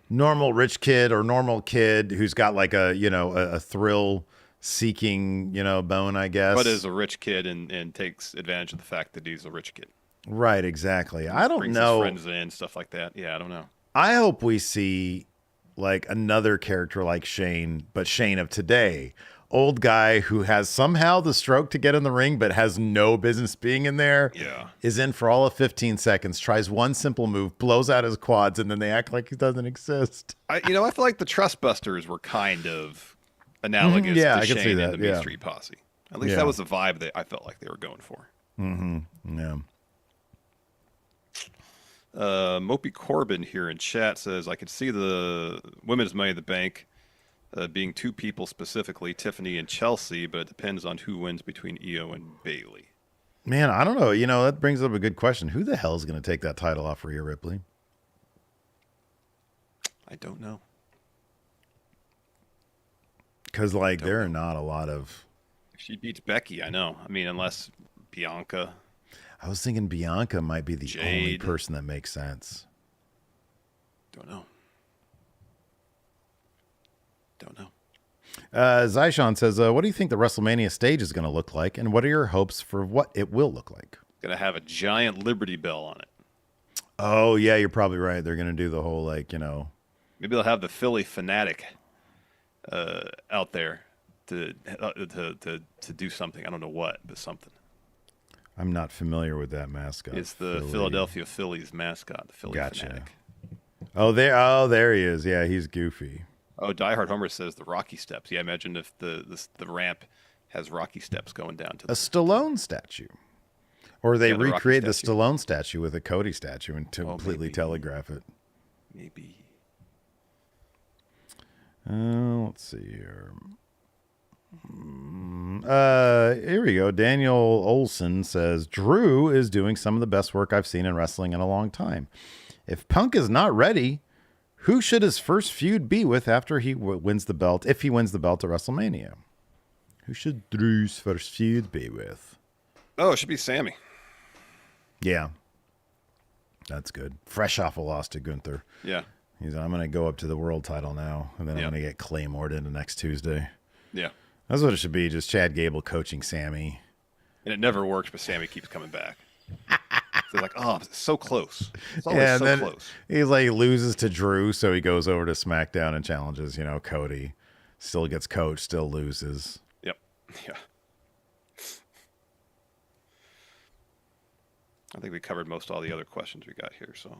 normal rich kid or normal kid who's got like a thrill-seeking, bone, I guess. But is a rich kid and takes advantage of the fact that he's a rich kid. Right, exactly. I don't Brings know. his friends in, stuff like that. Yeah, I don't know. I hope we see like another character like Shane, but Shane of today. Old guy who has somehow the stroke to get in the ring, but has no business being in there. Yeah. Is in for all of 15 seconds, tries one simple move, blows out his quads, and then they act like he doesn't exist. I feel like the Trustbusters were kind of analogous to I can see Shane that. and the Mean Street Posse. At least that was the vibe that I felt like they were going for. Mm-hmm. Yeah. Mopey Corbin here in chat says, I could see the women's Money in the Bank being two people specifically, Tiffany and Chelsea, but it depends on who wins between Io and Bayley. Man, I don't know. That brings up a good question. Who the hell is going to take that title off Rhea Ripley? I don't know. Because, there are not a lot of... She beats Becky, I know. I mean, unless Bianca, I was thinking Bianca might be the only Jade. person that makes sense. Don't know. Don't know. Zyshawn says, what do you think the WrestleMania stage is going to look like, and what are your hopes for what it will look like? Gonna have a giant Liberty Bell on it. Oh, yeah, you're probably right. They're going to do the whole, Maybe they'll have the Philly Fanatic out there to do something. I don't know what, but something. I'm not familiar with that mascot. It's the Philadelphia Phillies mascot, the Philly Fanatic. Oh, there he is. Yeah, he's goofy. Oh, Diehard Homer says the Rocky Steps. Yeah, imagine if the ramp has Rocky Steps going down to a Stallone statue. Or they recreate the statue. Stallone statue with a Cody statue and completely telegraph it. Maybe. Let's see here. Here we go. Daniel Olson says, Drew is doing some of the best work I've seen in wrestling in a long time. If Punk is not ready, who should his first feud be with after he wins the belt, if he wins the belt at WrestleMania? Who should Drew's first feud be with? Oh, it should be Sammy. Yeah. That's good. Fresh off a loss to Gunther. Yeah. I'm going to go up to the world title now, and then I'm going to get Claymored into next Tuesday. Yeah. That's what it should be, just Chad Gable coaching Sammy. And it never works, but Sammy keeps coming back. They're like, oh, it's so close. It's always Yeah, and so then close. He's like loses to Drew, so he goes over to SmackDown and challenges, Cody. Still gets coached, still loses. Yep. Yeah. I think we covered most all the other questions we got here. So,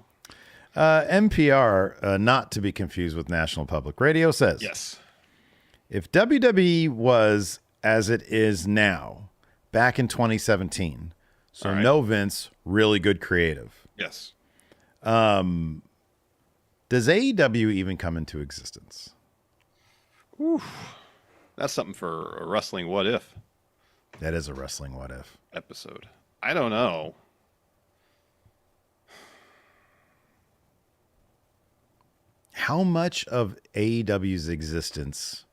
NPR, not to be confused with National Public Radio, says, yes. If WWE was as it is now, back in 2017, so right. No Vince, really good creative. Yes. Does AEW even come into existence? Oof. That's something for a wrestling what if That is a wrestling what if episode. I don't know. How much of AEW's existence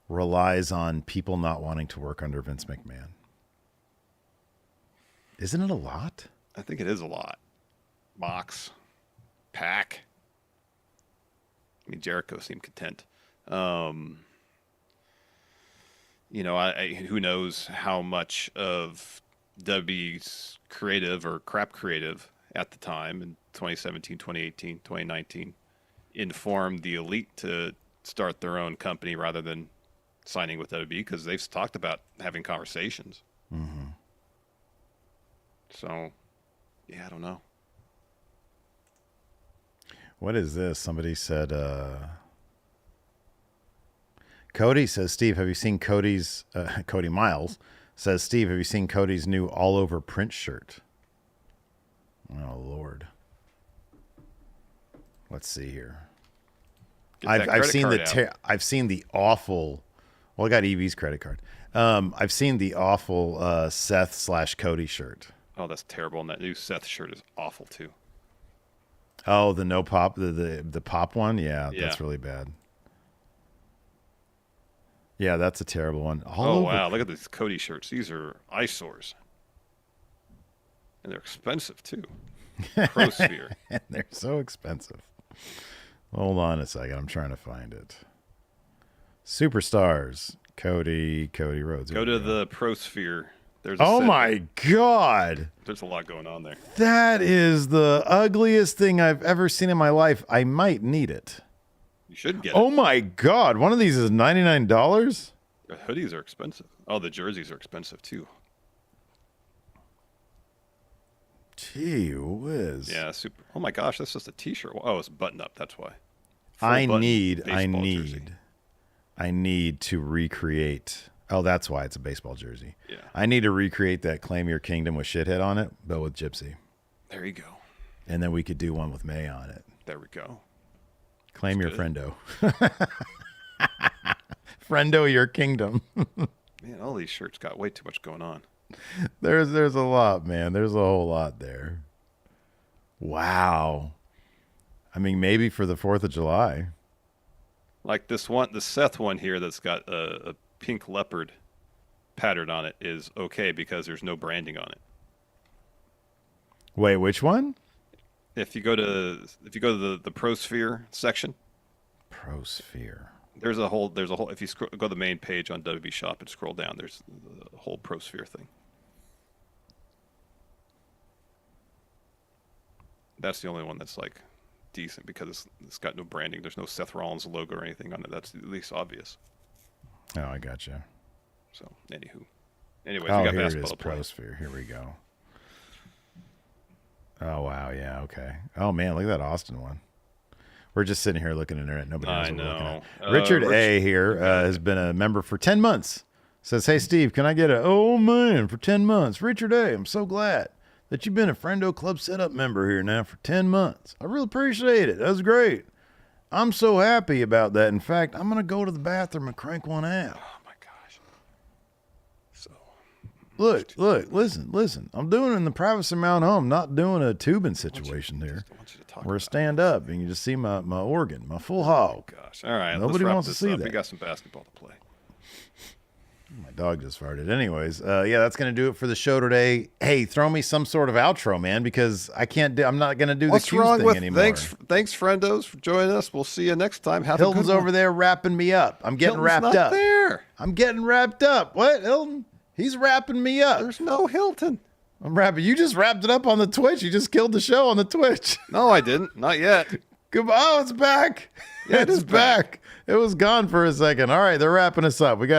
relies on people not wanting to work under Vince McMahon? Isn't it a lot? I think it is a lot. Mox, Pac. I mean, Jericho seemed content. Who knows how much of WWE's creative or crap creative at the time in 2017, 2018, 2019 informed the elite to start their own company rather than signing with WWE, because they've talked about having conversations. Mm-hmm. So, yeah, I don't know. What is this? Somebody said, Cody says, Steve, have you seen Cody's, Cody Miles says, Steve, have you seen Cody's new all over print shirt? Oh, Lord. Let's see here. I've seen I've seen the awful, well, I got Evie's credit card. I've seen the awful Seth/Cody shirt. Oh, that's terrible. And that new Seth shirt is awful too. Oh, the no pop, the pop one? Yeah, that's really bad. Yeah, that's a terrible one. Wow. Look at these Cody shirts. These are eyesores. And they're expensive too. ProSphere. And they're so expensive. Hold on a second. I'm trying to find it. Superstars. Cody Rhodes. Go to the ProSphere. There's oh my God. There's a lot going on there. That is the ugliest thing I've ever seen in my life. I might need it. You should get it. Oh my God. One of these is $99? The hoodies are expensive. Oh, the jerseys are expensive too. Gee whiz. Yeah, super. Oh my gosh, that's just a t-shirt. Oh, it's button up. That's why. I need to recreate. Oh, that's why it's a baseball jersey. Yeah. I need to recreate that Claim Your Kingdom with Shithead on it, but with Gypsy. There you go. And then we could do one with May on it. There we go. Claim your friendo. Friendo your kingdom. Man, all these shirts got way too much going on. There's a lot, man. There's a whole lot there. Wow. I mean, maybe for the 4th of July. Like this one, the Seth one here that's got a pink leopard pattern on it is okay because there's no branding on it. Wait, which one? If you go to the Prosphere section, Prosphere. there's a whole if you go to the main page on WWE Shop and scroll down, there's the whole Prosphere thing. That's the only one that's like decent because it's got no branding. There's no Seth Rollins logo or anything on it. That's at least obvious. Oh, I gotcha. So, anyways, Oh, we got here it basketball is, to play. Prosphere. Here we go. Oh, wow. Yeah, okay. Oh, man, look at that Austin one. We're just sitting here looking at it. Nobody knows what we're looking at. Richard A. here has been a member for 10 months. Says, hey, Steve, can I get a, oh, man, for 10 months? Richard A., I'm so glad that you've been a Friendo Club setup member here now for 10 months. I really appreciate it. That was great. I'm so happy about that. In fact, I'm going to go to the bathroom and crank one out. Oh my gosh. So Look, listen. I'm doing it in the privacy of my own home, not doing a tubing situation there. I want you to talk Where I about stand up and you just see my organ, my full hog. Gosh. All right. Nobody let's wrap wants to this see up. that. We got some basketball to play. My dog just farted. Anyways, yeah, that's going to do it for the show today. Hey, throw me some sort of outro, man, because I'm not going to do What's the cues wrong thing with anymore. Thanks, friendos, for joining us. We'll see you next time. Have Hilton's a good over one. there wrapping me up. I'm getting Hilton's wrapped not up. there. I'm getting wrapped up. What, Hilton? He's wrapping me up. There's no Hilton. I'm wrapping. You just wrapped it up on the Twitch. You just killed the show on the Twitch. No, I didn't. Not yet. Goodbye. Oh, it's back. Yeah, it it's is back. It was gone for a second. All right, they're wrapping us up. We got